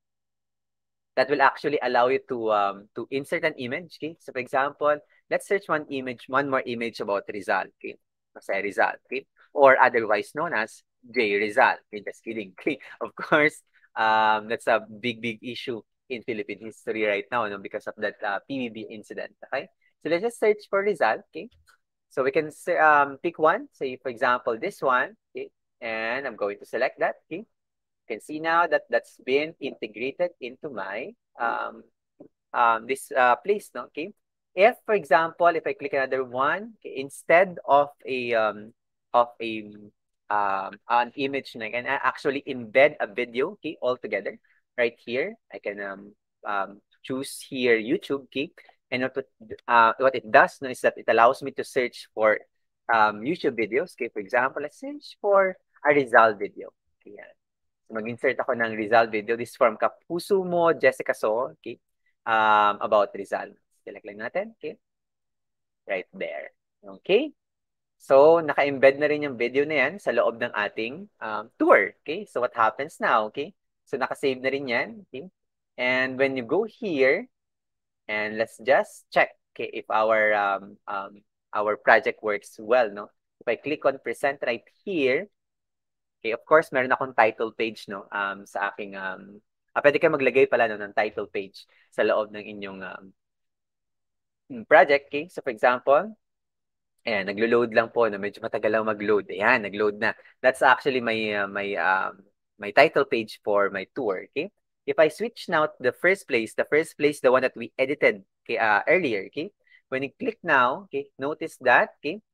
that will actually allow you to insert an image. Okay? So for example, let's search one more image about Rizal. Okay? Say Rizal. Okay? Or otherwise known as J. Rizal. Okay? Just kidding. Okay? Of course, that's a big issue in Philippine history right now, no? Because of that PBB incident. Okay? So let's just search for Rizal. Okay? So we can pick one. Say for example, this one. Okay? And I'm going to select that. Okay? Can see now that that's been integrated into my this place. No? Okay. If, for example, if I click another one, okay, instead of an image, I can actually embed a video, okay, altogether. Right here, I can choose here YouTube, okay, and what it does, no, is that it allows me to search for YouTube videos. Okay, for example, let's search for a Rizal video. Okay, yan. So, mag-insert ako ng Rizal video. This from Kapuso mo, Jessica So, okay, about Rizal. Select lang natin, okay? Right there. Okay? So, naka-embed na rin yung video na yan sa loob ng ating tour. Okay? So, what happens now? Okay? So, naka-save na rin yan. Okay? And when you go here, and let's just check, okay, if our project works well, no? If I click on present right here, okay, of course, meron akong title page, no, sa aking, pwede kayo maglagay pala, no, ng title page sa loob ng inyong project, okay? So, for example, ayan, naglo-load lang po, no, medyo matagal lang mag-load. Ayan, nag-load na. That's actually my title page for my tour, okay? If I switch now to the first place, the one that we edited, okay, earlier, okay? When you click now, okay, notice that, okay,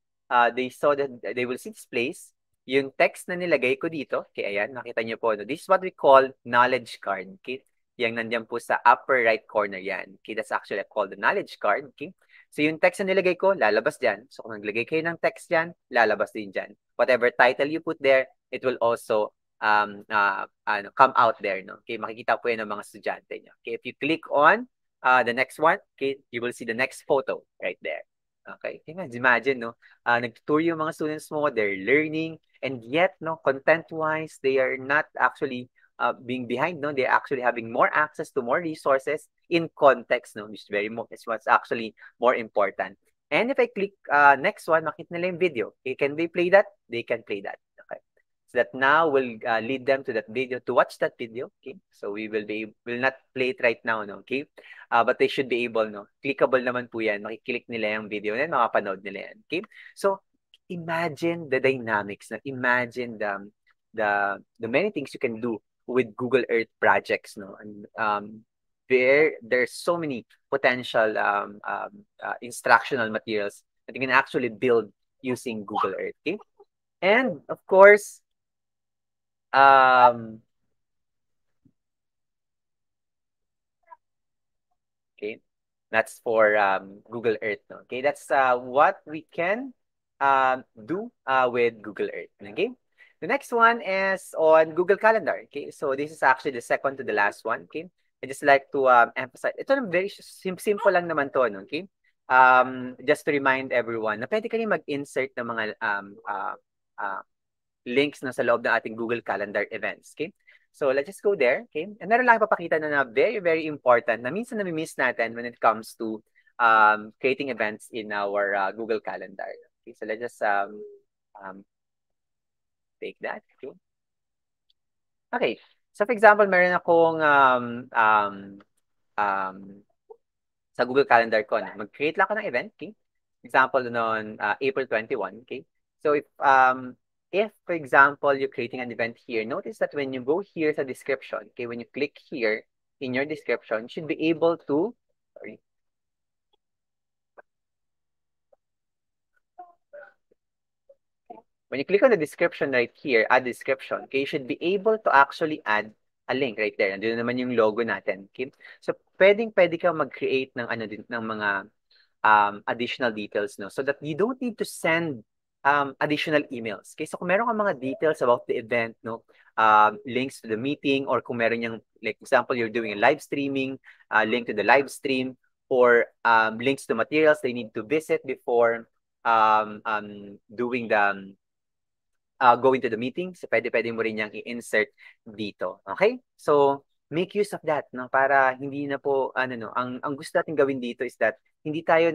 they will see this place. Yung text na nilagay ko dito, okay, ayan, nakita niyo po, no? This is what we call knowledge card, okay? Yang nandiyan po sa upper right corner yan. Okay, that's actually called the knowledge card, okay? So yung text na nilagay ko, lalabas dyan. So kung naglagay kayo ng text dyan, lalabas din dyan. Whatever title you put there, it will also come out there. No? Okay, makikita po yan ng mga estudyante nyo. Okay, if you click on the next one, okay, you will see the next photo right there. Okay, imagine, no? Nag-tour yung mga students mo, they're learning, and yet, no, content-wise, they are not actually being behind, no, they're actually having more access to more resources in context, no, which is what's actually more important. And if I click next one, makita nila yung video. Okay, can they play that? They can play that. Okay, so that now will lead them to that video to watch that video. Okay, so we will not play it right now, no. Okay, but they should be able, no. Clickable naman po yan. Makiklik nila yung video na yan, makapanood nila yan. Okay, so imagine the dynamics. Imagine the many things you can do with Google Earth projects, no, and there's so many potential instructional materials that you can actually build using Google Earth. Okay, and of course, okay, that's for Google Earth. No? Okay, that's what we can do with Google Earth. Okay. The next one is on Google Calendar. Okay, so this is actually the second to the last one. Okay, I just like to emphasize. Ito na very simple lang naman to. No? Okay, just to remind everyone na pwede ka rin mag-insert ng mga links na sa loob ng ating Google Calendar events. Okay? So let's just go there. Okay? And meron lang ipapakita na very, very important na minsan nami-miss natin when it comes to creating events in our Google Calendar. Okay? So let's just take that. Okay? Okay. So for example, meron akong sa Google Calendar ko na mag-create lang ako ng event. Okay? Example noon, April 21. Okay? So if, for example, you're creating an event here, notice that when you go here sa description, okay, when you click here in your description, you should be able to, sorry, when you click on the description right here, add description, okay, you should be able to actually add a link right there. Nandun naman yung logo natin, okay? So, pwede kang mag-create ng ano din ng mga additional details, no? So that you don't need to send additional emails. Okay, so kung meron kang mga details about the event, no, links to the meeting, or kung meron yung, like example, you're doing a live streaming, link to the live stream, or links to materials they need to visit before doing the going to the meeting, so pwede mo rin niyang i-insert dito. Okay? So, make use of that, no? Para hindi na po, ang gusto natin gawin dito is that hindi tayo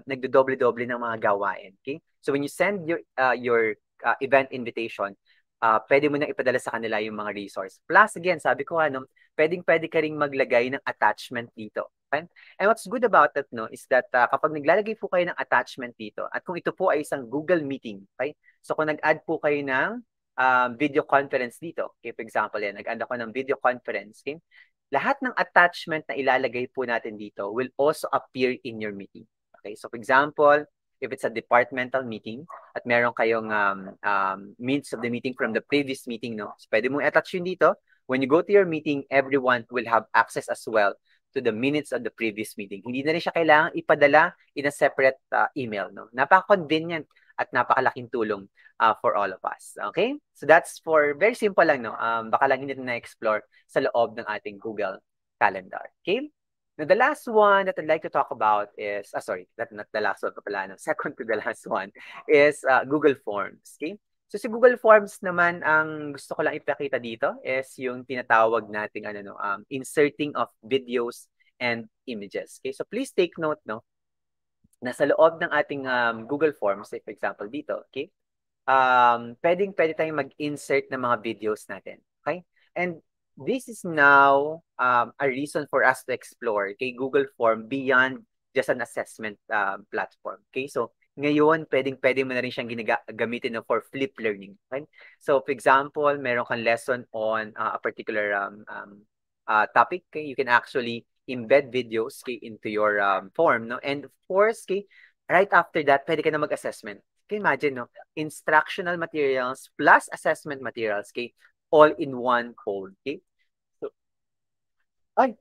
nagdodoble-doble ng mga gawain. Okay? So, when you send your event invitation, pwede mo nang ipadala sa kanila yung mga resource. Plus, again, sabi ko, pwede ka ring maglagay ng attachment dito. Okay? And what's good about that, no, is that kapag naglalagay po kayo ng attachment dito, at kung ito po ay isang Google Meeting, okay? So kung nag-add po kayo ng video conference dito, okay, for example, nag-add ako ng video conference, okay? Lahat ng attachment na ilalagay po natin dito will also appear in your meeting. Okay, so for example, if it's a departmental meeting at meron kayong minutes of the meeting from the previous meeting, no? So pwede mong attach yun dito. When you go to your meeting, everyone will have access as well to the minutes of the previous meeting. Hindi na rin siya kailangan ipadala in a separate email, no? Napaka-convenient at napakalaking tulong for all of us. Okay? So that's for, very simple lang, no? Baka lang hindi na-explore sa loob ng ating Google Calendar. Okay? Now, the last one that I'd like to talk about is, sorry, not the last one pa pala, no? Second to the last one is Google Forms. Okay? So si Google Forms naman, ang gusto ko lang ipakita dito is yung tinatawag nating inserting of videos and images. Okay? So please take note, no? Na sa loob ng ating Google Forms, say for example dito, okay? Pwede tayong mag-insert ng mga videos natin. Okay? And this is now a reason for us to explore, okay, Google Form beyond just an assessment platform. Okay? So, ngayon, pwede mo na rin siyang gamitin for flip learning. Okay? So, for example, meron kang lesson on a particular topic, okay? You can actually embed videos, okay, into your form, no? And of course, okay, right after that, pwede ka na mag-assessment. Okay, imagine, no? Instructional materials plus assessment materials, okay, all in one code. Okay? So, ay,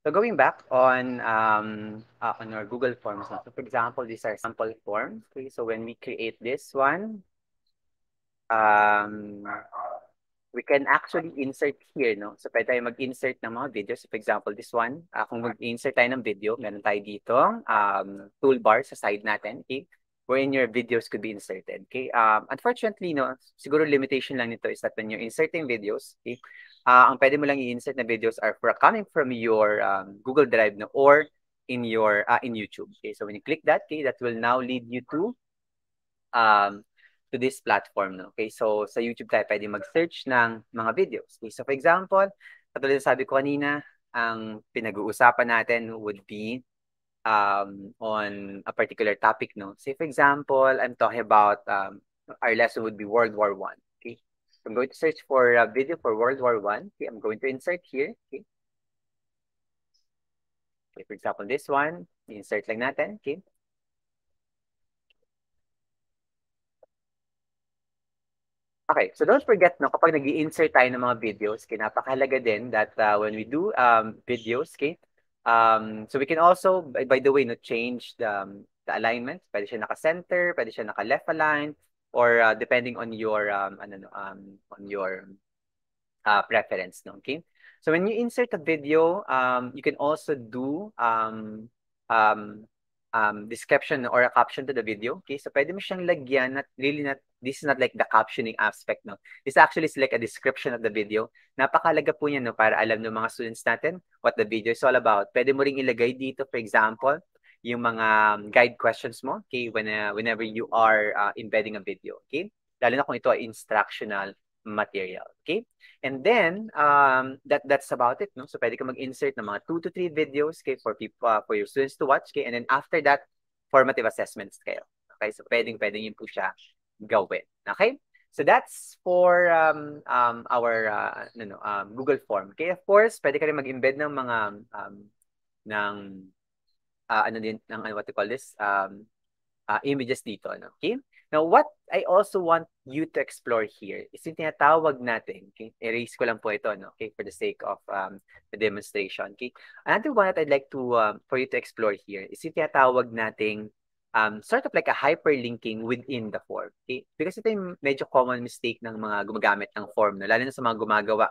so going back on our Google Forms. So for example, these are sample forms. Okay, so when we create this one, we can actually insert here, no? So pwede tayo mag-insert ng mga videos. So for example, this one, kung mag-insert tayo ng video, meron tayo dito, toolbar sa side natin, okay? Wherein your videos could be inserted, okay? Unfortunately, no, siguro limitation lang nito is that when you're inserting videos, okay, ang pwede mo lang i-insert na videos are coming from your Google Drive, no, or in your in YouTube. Okay, so when you click that, okay, that will now lead you to this platform, no? Okay, so sa YouTube tayo pwede mag-search ng mga videos. Okay, so for example, katulad ng sabi ko kanina, ang pinag-uusapan natin would be on a particular topic, no? Say for example, I'm talking about our lesson would be World War I. Okay, so I'm going to search for a video for World War I. Okay, I'm going to insert here. Okay, Okay, for example, this one, insert lang natin. Okay. Okay, so don't forget, no, kapag nag-i-insert tayo ng mga videos, okay, napakahalaga din that when we do videos, okay, so we can also, by the way, no, change the alignment. Pwede siya naka-center, pwede siya naka-left align, or depending on your, on your preference, no? Okay? So when you insert a video, you can also do um, description or a caption to the video. Okay? So pwede mo siyang lagyan, not really not, this is not like the captioning aspect, no? This actually is like a description of the video. Napakalaga po niyan, no? Para alam ng mga students natin what the video is all about. Pwede mo ring ilagay dito, for example, yung mga guide questions mo, okay? Whenever you are embedding a video, okay? Lalo na kung ito ay instructional material, okay? And then, that's about it, no? So, pwede ka mag-insert ng mga 2 to 3 videos, okay, for people, for your students to watch, okay? And then after that, formative assessments kayo. Okay? So, pwedeng yun po siya gawin. Okay? So, that's for our Google Form. Okay? Of course, pwede ka rin mag-embed ng mga ng what you call this? Images dito. No? Okay? Now, what I also want you to explore here is yung tinatawag natin, okay? Erase ko lang po ito, no? Okay? For the sake of the demonstration. Okay? Another one that I'd like to, for you to explore here is yung tinatawag nating sort of like a hyperlinking within the form. Okay? Because ito yung medyo common mistake ng mga gumagamit ng form, no? Lalo na sa mga gumagawa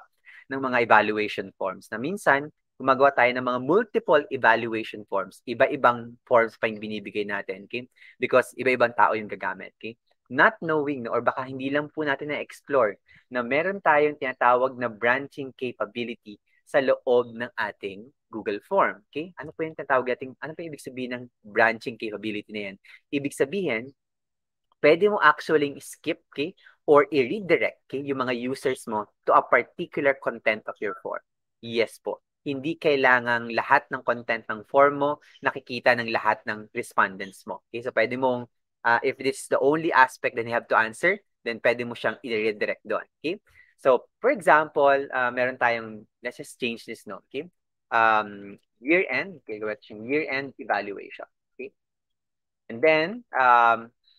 ng mga evaluation forms na minsan, gumagawa tayo ng mga multiple evaluation forms. Iba-ibang forms pa yung binibigay natin. Okay? Because iba-ibang tao yung gagamit. Okay? Not knowing, or baka hindi lang po natin na-explore na meron tayong tinatawag na branching capability sa loob ng ating Google Form. Okay? Ano po yung tinatawag natin? Ano po yung ibig sabihin ng branching capability na yan? Ibig sabihin, pwede mo actually skip, okay, or i-redirect, okay, yung mga users mo to a particular content of your form. Yes po. Hindi kailangang lahat ng content ng form mo nakikita ng lahat ng respondents mo. Okay, so pwede mong, if this is the only aspect that you have to answer, then pwede mo siyang i-redirect doon. Okay? So, for example, meron tayong, let's just change this, no? Okay? Year-end, okay, gawin siyang year-end evaluation. Okay? And then,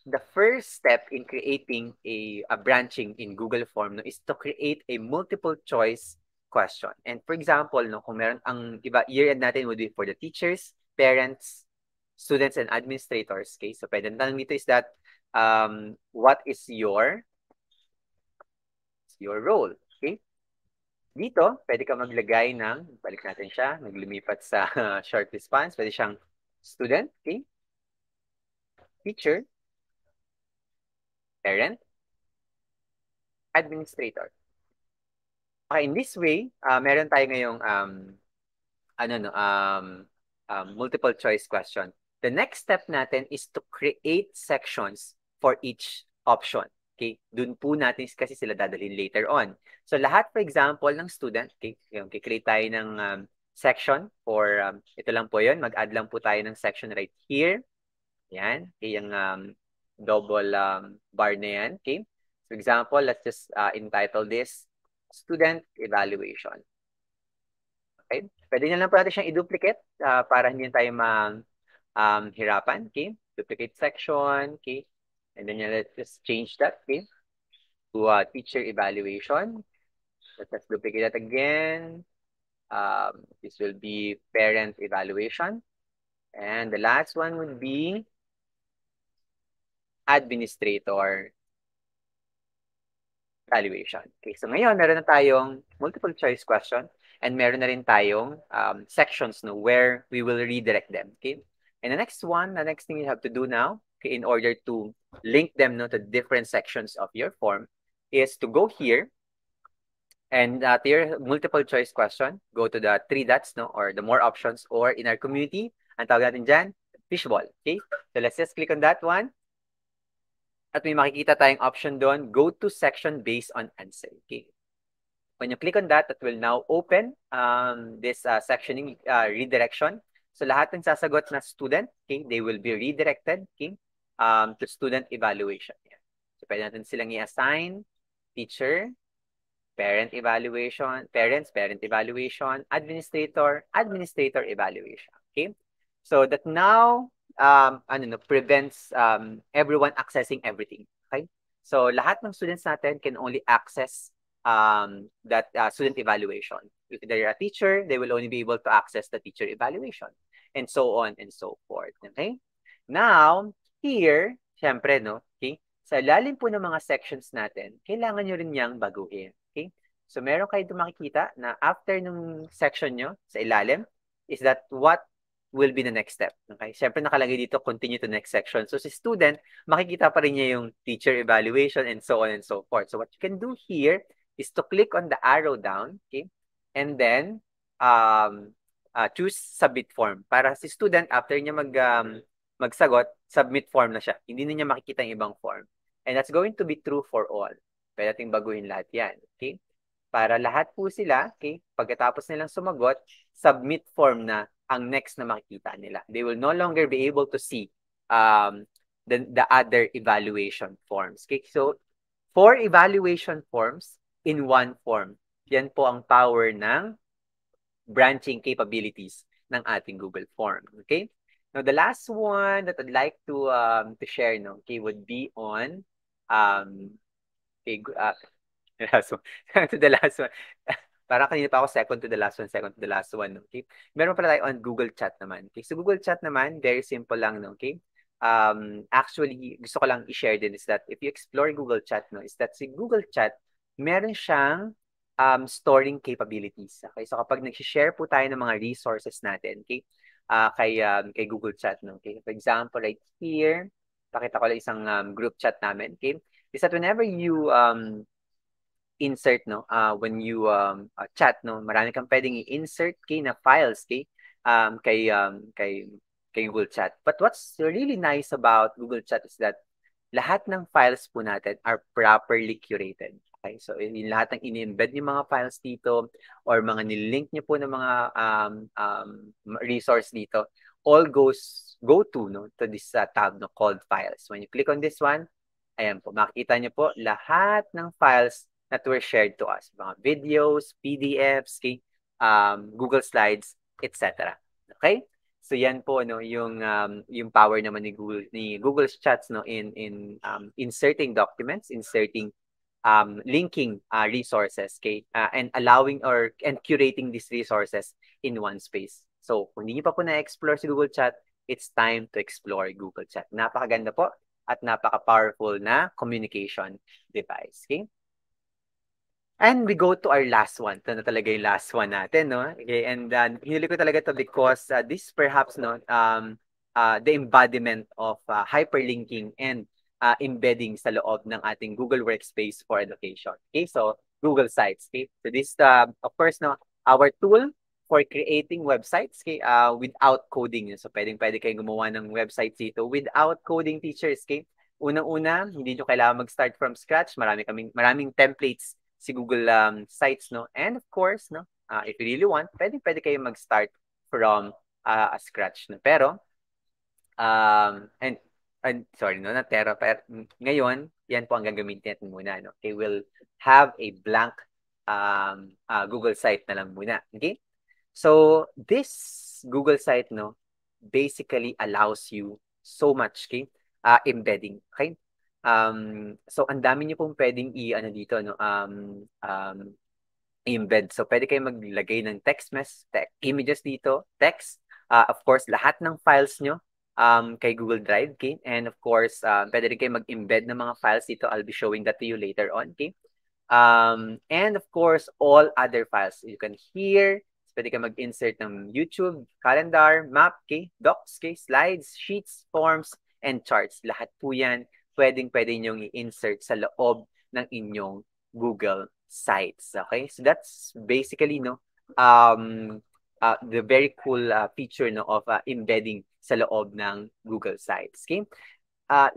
the first step in creating a branching in Google Form, no, is to create a multiple choice question. And for example, no, kung meron ang iba, year-end natin would be for the teachers, parents, students, and administrators. Okay, so pwede tanong dito is that, what is your role? Okay, dito, pwede ka maglagay ng, balik natin siya, naglipat sa short response, pwede siyang student, okay, teacher, parent, administrator. Okay, in this way, meron tayo ngayong multiple choice question. The next step natin is to create sections for each option. Okay? Dun po natin kasi sila dadalhin later on. So lahat, for example, ng student, okay, yung create tayo ng section for, ito lang po yun, mag-add lang po tayo ng section right here. Yan, okay, yung double bar na yan. Okay? For example, let's just entitle this student evaluation. Okay? Pwede nyo lang po natin siyang i-duplicate para hindi tayo hirapan. Okay? Duplicate section. Okay? And then let's just change that. Okay? To teacher evaluation. Let's duplicate that again. This will be parent evaluation. And the last one would be administrator evaluation. Okay, so ngayon, meron na tayong multiple choice question and meron na rin tayong sections, no, where we will redirect them. Okay, and the next thing you have to do now, okay, in order to link them, no, to different sections of your form is to go here and to your multiple choice question, go to the 3 dots, no, or the more options, or in our community, ang tawag natin dyan, fishball. Okay, so let's just click on that one. At may makikita tayong option doon, go to section based on answer. Okay. When you click on that, that will now open this sectioning redirection. So lahat ng sasagot na student, okay, they will be redirected, okay, to student evaluation. So pwede natin silang i-assign teacher, parent evaluation, parents, parent evaluation, administrator, administrator evaluation. Okay? So that now, prevents everyone accessing everything. Okay? So lahat ng students natin can only access that student evaluation. If they're a teacher, they will only be able to access the teacher evaluation, and so on and so forth. Okay? Now, here, syempre, no? Okay? Sa lalim po ng mga sections natin, kailangan nyo rin niyang baguhin. Okay? So, meron kayo makikita na after nung section nyo sa ilalim, is that what will be the next step. Okay? Syempre, nakalagay dito, continue to next section. So, si student, makikita pa rin niya yung teacher evaluation and so on and so forth. So, what you can do here is to click on the arrow down, okay? And then, choose submit form. Para si student, after niya magsagot, submit form na siya. Hindi na niya makikita yung ibang form. And that's going to be true for all. Pwede nating baguhin lahat yan. Okay? Para lahat po sila, okay, pagkatapos nilang sumagot, submit form na ang next na makikita nila. They will no longer be able to see the other evaluation forms. Okay? So, 4 evaluation forms in one form. Yan po ang power ng branching capabilities ng ating Google Form. Okay? Now, the last one that I'd like to share, no, okay, would be on okay, last one. To the last one. Parang kanina pa ako second to the last one, second to the last one. Okay? Meron pala tayo on Google Chat naman. Okay? So, Google Chat naman, very simple lang. No? Okay? Actually, gusto ko lang i-share din is that if you explore Google Chat, no, is that si Google Chat, meron siyang storing capabilities. Okay? So, kapag nag-share po tayo ng mga resources natin, okay? Kay Google Chat, no? Okay? For example, right here, pakita ko lang isang group chat namin. Okay? Is that whenever you insert, no, when you chat, no, marami kang pwedeng i-insert na files kay Google Chat. But what's really nice about Google Chat is that lahat ng files po natin are properly curated. Okay? So, yung lahat ng ini-embed yung mga files dito or mga nilink nyo po ng mga resource dito, all go to this tab no, called files. When you click on this one, ayan po, makikita nyo po lahat ng files that were shared to us. Mga videos, PDFs, okay? Google Slides, etc. Okay? So yan po no yung power naman ni Google Chats no in inserting documents, inserting linking resources, okay? And allowing and curating these resources in one space. So kung hindi niyo pa po na-explore si Google Chat, it's time to explore Google Chat. Napakaganda po at napaka-powerful na communication device, okay? And we go to our last one. Ito na talaga yung last one natin, no? Okay, and hinuli ko talaga to because this perhaps, no, the embodiment of hyperlinking and embedding sa loob ng ating Google Workspace for Education. Okay, so Google Sites. Okay, so this, of course, no, our tool for creating websites, okay, without coding. So pwede kayong gumawa ng websites dito without coding, teachers. Okay, unang-una, hindi nyo kailangan mag-start from scratch. Maraming templates si Google Sites, no? And of course, no, if you really want, pwede kayo mag-start from scratch, no? Pero, and sorry, no, not pero ngayon, yan po ang gagamitin natin muna, no? Okay, we'll have a blank Google site na lang muna, okay? So, this Google site, no, basically allows you so much, okay? Embedding, okay? So, ang dami niyo pong pwedeng dito, no, embed. So, pwede kayo maglagay ng images dito, text. Of course, lahat ng files nyo kay Google Drive, okay? And of course, pwede rin kayo mag-embed ng mga files dito. I'll be showing that to you later on, okay? And of course, all other files. You can hear, pwede kayo mag-insert ng YouTube, calendar, map, okay? Docs, okay? Slides, sheets, forms, and charts. Lahat po yan pwede nyong i-insert sa loob ng inyong Google Sites. Okay? So that's basically no the very cool feature no of embedding sa loob ng Google Sites. Okay?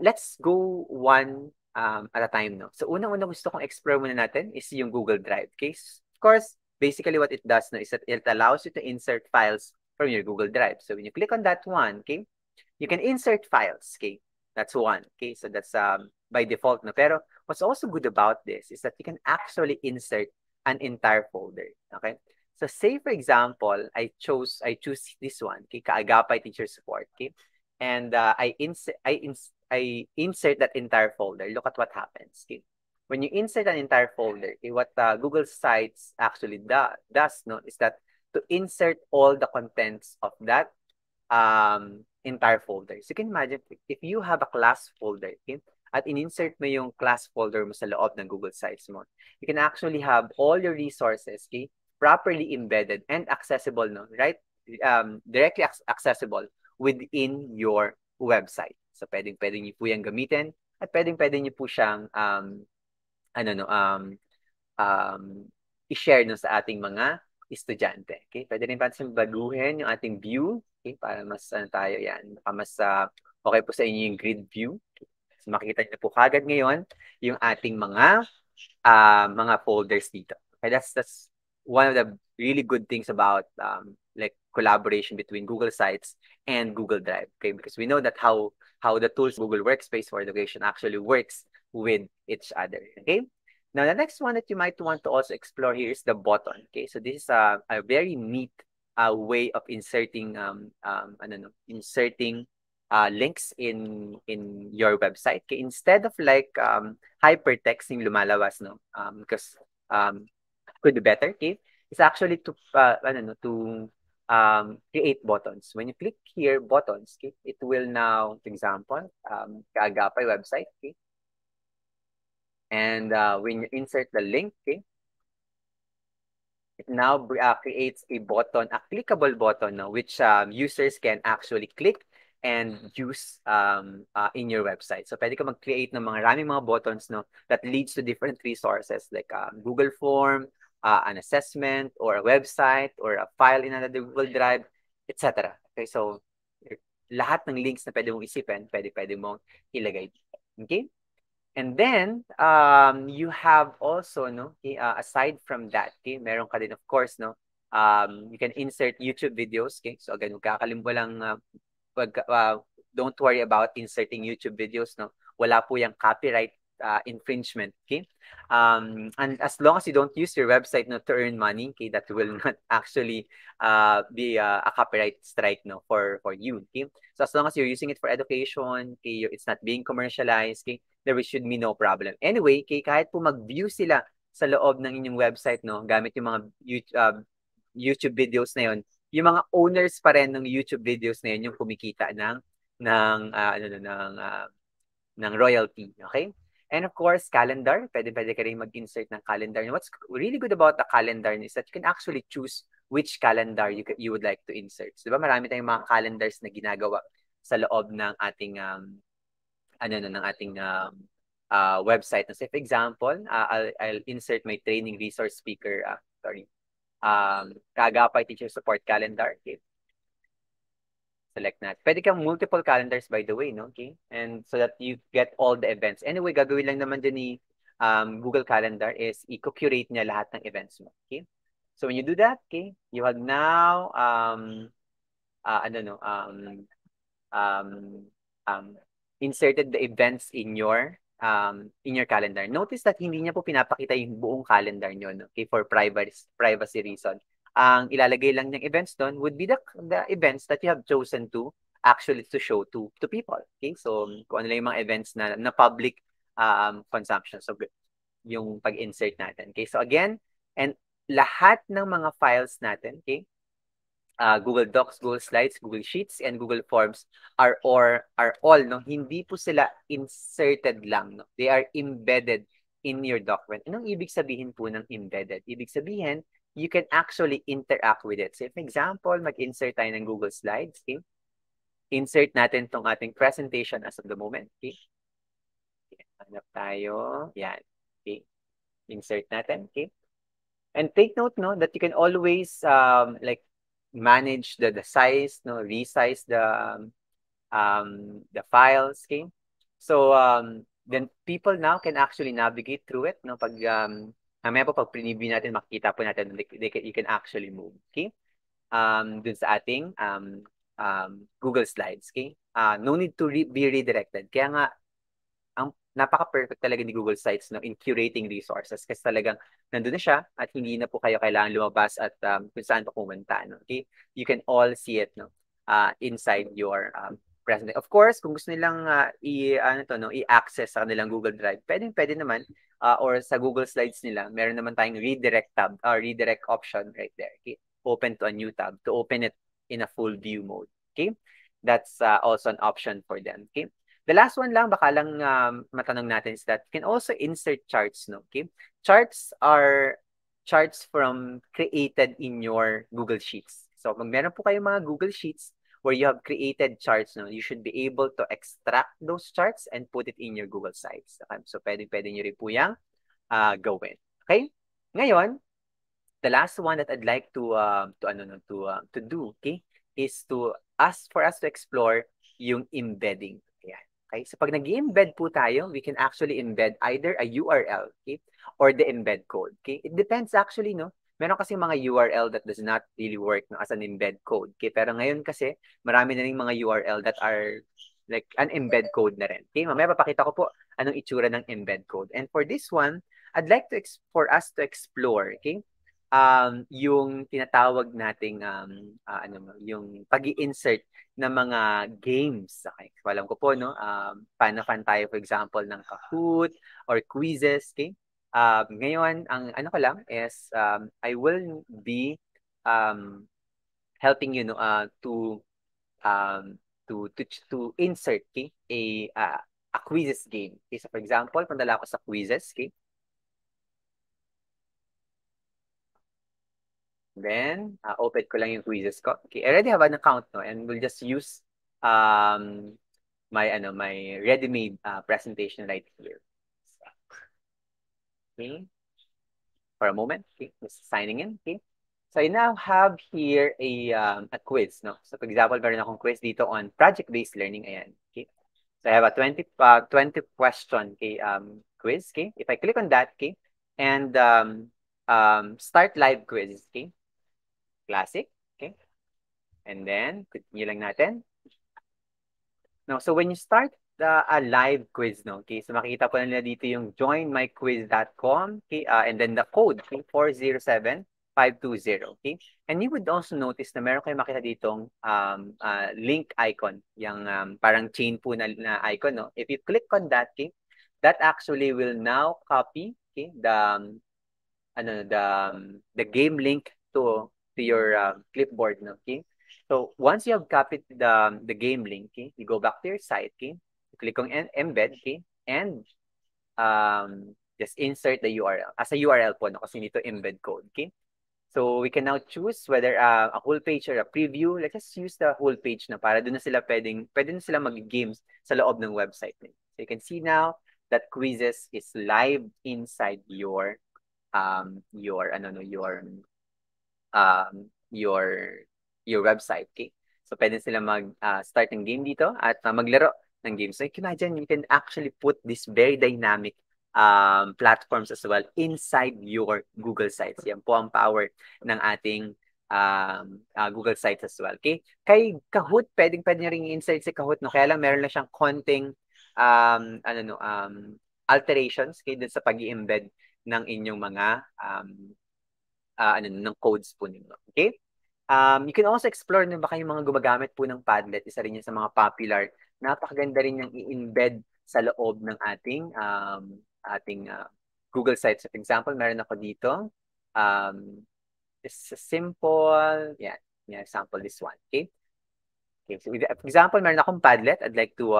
Let's go one at a time no. So unang-una gusto kong explore muna natin is yung Google Drive. Okay? Of course, basically what it does no is that it allows you to insert files from your Google Drive. So when you click on that one, okay? You can insert files, okay? That's one. Okay, so that's by default. No? Pero what's also good about this is that you can actually insert an entire folder. Okay, So say for example, I choose this one, okay, Kaagapay Teacher Support, okay, and I insert that entire folder. Look at what happens, okay. When you insert an entire folder, okay, what Google Sites actually does no is that to insert all the contents of that entire folder. So you can imagine if you have a class folder, okay, at in-insert mo yung class folder mo sa loob ng Google Sites mo, you can actually have all your resources, okay, properly embedded and accessible, no, right? Directly accessible within your website. So pwedeng niyo po yung gamitin at pwedeng niyo po siyang ano no um i-share no sa ating mga estudyante. Okay? Pwede rin natin baguhin yung ating view, okay, para mas tayo yan, baka mas okay po sa inyo yung grid view. So makikita niyo po kagad ngayon yung ating mga folders dito. Okay, that's one of the really good things about like collaboration between Google Sites and Google Drive. Okay, because we know that how the tools Google Workspace for Education actually works with each other. Okay. Now the next one that you might want to also explore here is the button. Okay, so this is a very neat way of inserting inserting links in your website. Okay, instead of like hypertext yung lumalabas, no, because could be better, okay, it's actually to create buttons. When you click here buttons, okay, it will now, for example, Kaagapay website, okay, and when you insert the link, okay, it now creates a button, a clickable button, no, which users can actually click and use in your website. So pwede ka mag-create ng mga maraming mga buttons, no, that leads to different resources like Google Form, an assessment, or a website, or a file in another Google Drive, etc. Okay, so lahat ng links na pwede mong isipin, pwede mong ilagay. Okay? And then, you have also, no, aside from that, okay, meron ka din, of course, no, you can insert YouTube videos, okay? So again, lang, don't worry about inserting YouTube videos, no? Wala po yung copyright infringement, okay? And as long as you don't use your website, no, to earn money, okay, that will not actually be a copyright strike, no, for you, okay? So as long as you're using it for education, okay, it's not being commercialized, okay, there should be no problem. Anyway, okay, kahit po mag-view sila sa loob ng inyong website, no, gamit yung mga YouTube videos na yon, yung mga owners pa rin ng YouTube videos na yun yung kumikita ng royalty, okay? And of course, calendar. Pwede ka rin mag-insert ng calendar. And what's really good about the calendar is that you can actually choose which calendar you would like to insert. So, diba marami tayong mga calendars na ginagawa sa loob ng ating website. So, for example, I'll insert my training resource speaker, Kaagapay Teacher Support Calendar. Okay. Select natin. Pwede kang multiple calendars, by the way, no? Okay? And so that you get all the events. Anyway, gagawin lang naman dyan ni Google Calendar is i-curate niya lahat ng events mo. Okay? So when you do that, okay, you have now inserted the events in your calendar. Notice that hindi niya po pinapakita yung buong calendar niyo, no? Okay, for privacy reason. Ang ilalagay lang ng events doon would be the events that you have chosen to actually to show to people. Okay? So kung ano lang yung mga events na public consumption. So yung pag-insert natin. Okay? So again, and lahat ng mga files natin, okay? Google Docs, Google Slides, Google Sheets, and Google Forms are all, no, hindi po sila inserted lang, no. They are embedded in your document. Anong ibig sabihin po ng embedded? Ibig sabihin, you can actually interact with it. So, for example, mag-insert tayo ng Google Slides, okay? Insert natin tong ating presentation as of the moment, okay? Hanap tayo. Yan. Okay. Insert natin, okay? And take note, no, that you can always like manage the size, no, resize the files, okay? So then people now can actually navigate through it, no, pag mamaya po pag preview natin makikita po natin you can actually move, okay? Dun sa ating Google Slides, okay? No need to be redirected. Kaya nga ang napaka-perfect talaga ni Google Sites, no, in curating resources kasi talagang nandun na siya at hindi na po kayo kailangan lumabas at kung saan pa pumunta, no? Okay? You can all see it, no, inside your present. Of course, kung gusto nilang i-access sa kanilang Google Drive, pwede naman, or sa Google Slides nila, meron naman tayong redirect tab or redirect option right there. Okay? Open to a new tab to open it in a full view mode. Okay? That's also an option for them. Okay? The last one lang, baka lang matanong natin is that you can also insert charts. No? Okay? Charts are charts from created in your Google Sheets. So, pag meron po kayong mga Google Sheets where you have created charts, no, you should be able to extract those charts and put it in your Google Sites. Okay? So, pwede nyo rin po yung gawin. Okay? Ngayon, the last one that I'd like to do, okay, is to for us to explore yung embedding. Ayan. Okay? So pag nag-embed po tayo, we can actually embed either a URL, okay, or the embed code. Okay? It depends actually, no? Meron kasi mga URL that does not really work, no, as an embed code. Okay? Pero ngayon kasi, marami na rin mga URL that are like an embed code na rin. Okay? Mamaya papakita ko po anong itsura ng embed code. And for this one, I'd like for us to explore, okay, yung tinatawag nating yung pag-i-insert ng mga games. Okay. So, alam ko po, no, fan tayo, for example, ng Kahoot or quizzes. Okay. Ngayon, ang ano ko lang is I will be helping you, no, to insert, okay, a quizzes game. Okay. So for example, punta ako sa quizzes. Okay. Then, open ko lang yung quizzes ko. Okay, I already have an account, no, and we'll just use my ready-made presentation right here. Okay, for a moment. Okay, just signing in. Okay, so I now have here a quiz, no. So for example, meron akong quiz dito on project-based learning. Ayan. Okay, so I have a 20 question, okay, quiz. Okay, if I click on that, okay, and start live quiz. Okay. Classic, okay? And then, continue lang natin. No, so when you start a live quiz, no, okay, so makikita po nila dito yung joinmyquiz.com, okay, and then the code, okay, 407520, okay? And you would also notice na meron kayong makita ditong link icon, yung parang chain po na icon, no? If you click on that, okay, that actually will now copy, okay, the game link to your clipboard, no? Okay. So once you have copied the game link, okay, you go back to your site, okay, you click on embed, okay, and just insert the URL as a URL po, no, kasi need to embed code, okay. So we can now choose whether a whole page or a preview. Let's just use the whole page na para doon na sila pwede na sila mag-games sa loob ng website. So you can see now that quizzes is live inside your your website, okay? So pwede sila start ng game dito at maglaro ng game. So you can imagine, you can actually put this very dynamic platforms as well inside your Google Sites. Yan po ang power ng ating Google Sites as well. Okay? Kay Kahoot, pwede nyo ring insert si Kahoot, no? Kaya lang meron lang siyang konting alterations, okay, dun sa pag-i-embed ng inyong mga ng codes po ninyo. Okay? You can also explore na baka yung mga gumagamit po ng Padlet, isa rin yun sa mga popular. Napakaganda rin yung i-embed sa loob ng ating Google Sites. So, for example, meron ako dito. It's a simple, yeah, example this one. Okay? Okay, so for example, meron akong Padlet. I'd like to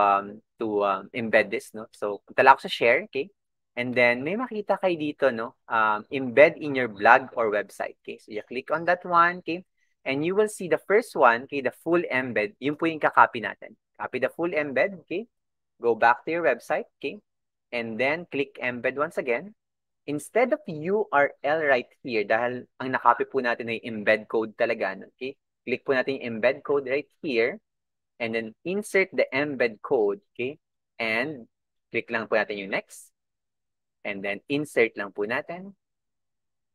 embed this, no? So, punta lang ako sa share, okay? And then, may makita kayo dito, no? Embed in your blog or website, okay? So, you click on that one, okay? And you will see the first one, okay? The full embed. Yun po yung kakopy natin. Copy the full embed, okay? Go back to your website, okay? And then, click embed once again. Instead of URL right here, dahil ang nakopy po natin ay embed code talaga, okay? Click po natin yung embed code right here. And then, insert the embed code, okay? And, click lang po natin yung next. And then, insert lang po natin.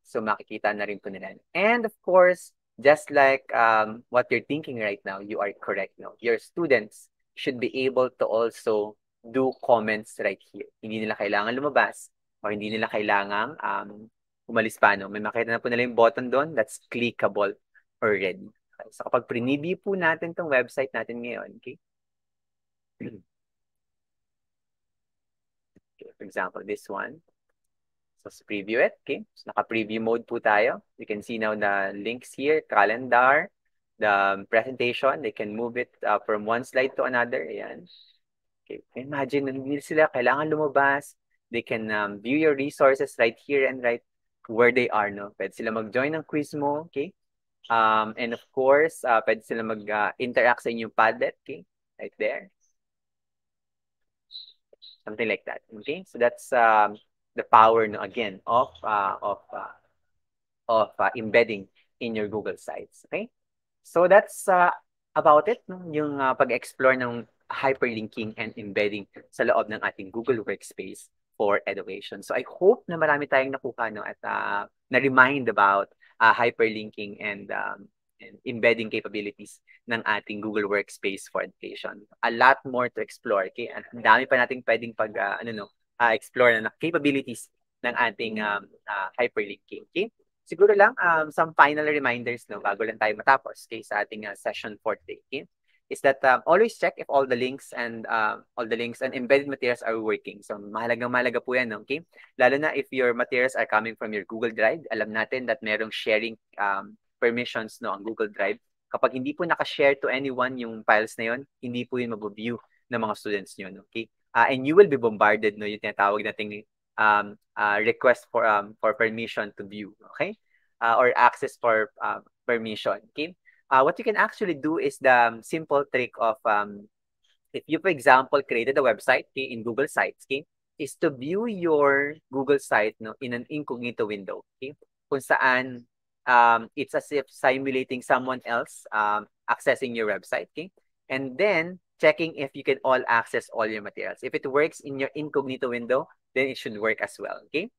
So, makikita na rin po nila. And, of course, just like what you're thinking right now, you are correct. No? Your students should be able to also do comments right here. Hindi nila kailangan lumabas or hindi nila kailangang umalis pa. No? May makita na po nila yung button doon that's clickable already. Okay. So kapag preview po natin tong website natin ngayon, okay? Okay, for example, this one. So, let's preview it. Okay. So, naka-preview mode po tayo. You can see now the links here, calendar, the presentation. They can move it from one slide to another. Ayan. Okay. Imagine, hindi sila kailangan lumabas. They can view your resources right here and right where they are. No? Pwede sila mag-join ng quiz mo. Okay. And of course, pwede sila mag-interact sa inyong Padlet. Okay. Right there. Something like that. Okay. So, that's the power, no, again, of embedding in your Google Sites. Okay? So that's about it, no? Yung pag-explore ng hyperlinking and embedding sa loob ng ating Google Workspace for education. So I hope na marami tayong nakuha, no, at na-remind about hyperlinking and embedding capabilities ng ating Google Workspace for education. A lot more to explore. Okay? Ang dami pa nating pwedeng explore na capabilities ng ating hyperlinking. Okay? Siguro lang some final reminders, no, bago lang tayo matapos, okay, sa ating session for today. Okay? Is that always check if all the links and embedded materials are working. So mahalaga po yan, no? Okay? Lalo na if your materials are coming from your Google Drive, alam natin that merong sharing permissions, no, ang Google Drive. Kapag hindi po naka-share to anyone yung files na yon, hindi po yun mabuview ng mga students nyo, no? Okay? And you will be bombarded, no, yung tinatawag nating request for permission to view, okay? Or access for permission, okay? What you can actually do is the simple trick of if you, for example, created a website, okay, in Google Sites, okay, is to view your Google site, no, in an incognito window, okay? Kung saan it's as if simulating someone else accessing your website, okay? And then checking if you can all access all your materials. If it works in your incognito window, then it should work as well, okay?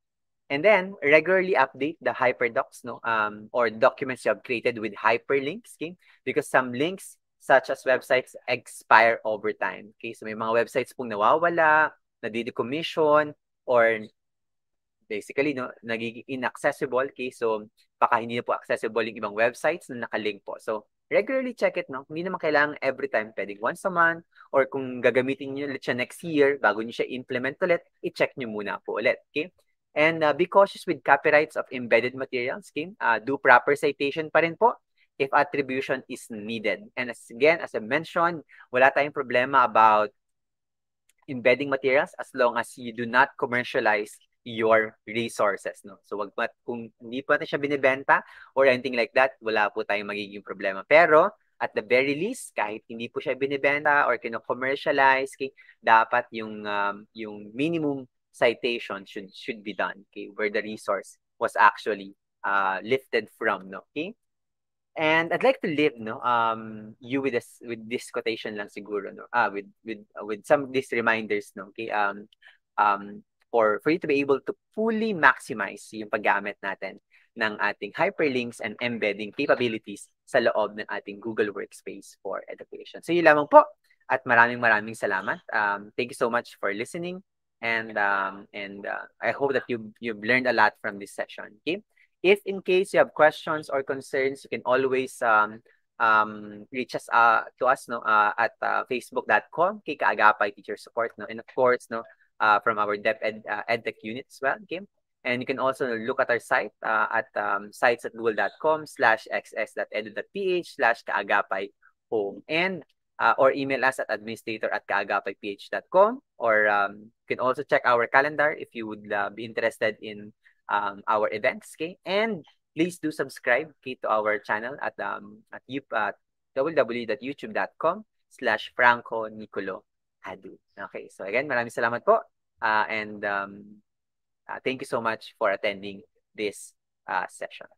And then regularly update the hyperdocs, no, or documents you have created with hyperlinks, okay? Because some links such as websites expire over time. Okay, so may mga websites pong nawawala, nadidecommission, or basically, no, nagiging inaccessible. Okay, so baka hindi na po accessible yung ibang websites na nakalink po. So regularly check it, no? Hindi naman kailangan every time, pwedeng once a month, or kung gagamitin niyo ulit siya next year, bago niyo siya implement ulit, i-check niyo muna po ulit, okay? And be cautious with copyrights of embedded materials, okay? Do proper citation pa rin po if attribution is needed. And as I mentioned, wala tayong problema about embedding materials as long as you do not commercialize your resources, no? So kung hindi po natin siya binibenta or anything like that, wala po tayong magiging problema. Pero at the very least, kahit hindi po siya binibenta or kino-commercialize, okay, dapat yung minimum citation should be done, okay, where the resource was actually lifted from, no? Okay? And I'd like to leave, no, you with this quotation lang siguro, no, with some of these reminders, no, okay, for you to be able to fully maximize yung paggamit natin ng ating hyperlinks and embedding capabilities sa loob ng ating Google Workspace for Education. So yun lamang po, at maraming salamat. Thank you so much for listening, and I hope that you've learned a lot from this session. Okay. If in case you have questions or concerns, you can always reach us to us, no, at facebook.com, Kaagapay Teacher Support, no, and of course, no, from our EdTech unit as well, okay? And you can also look at our site at sites@google.com/xs.edu.ph/kaagapay home, and or email us at administrator@kaagapayph.com, or you can also check our calendar if you would be interested in our events, okay? And please do subscribe, okay, to our channel at www.youtube.com/Franco Nicolo Adu. Okay, so again, maraming salamat po, and thank you so much for attending this session.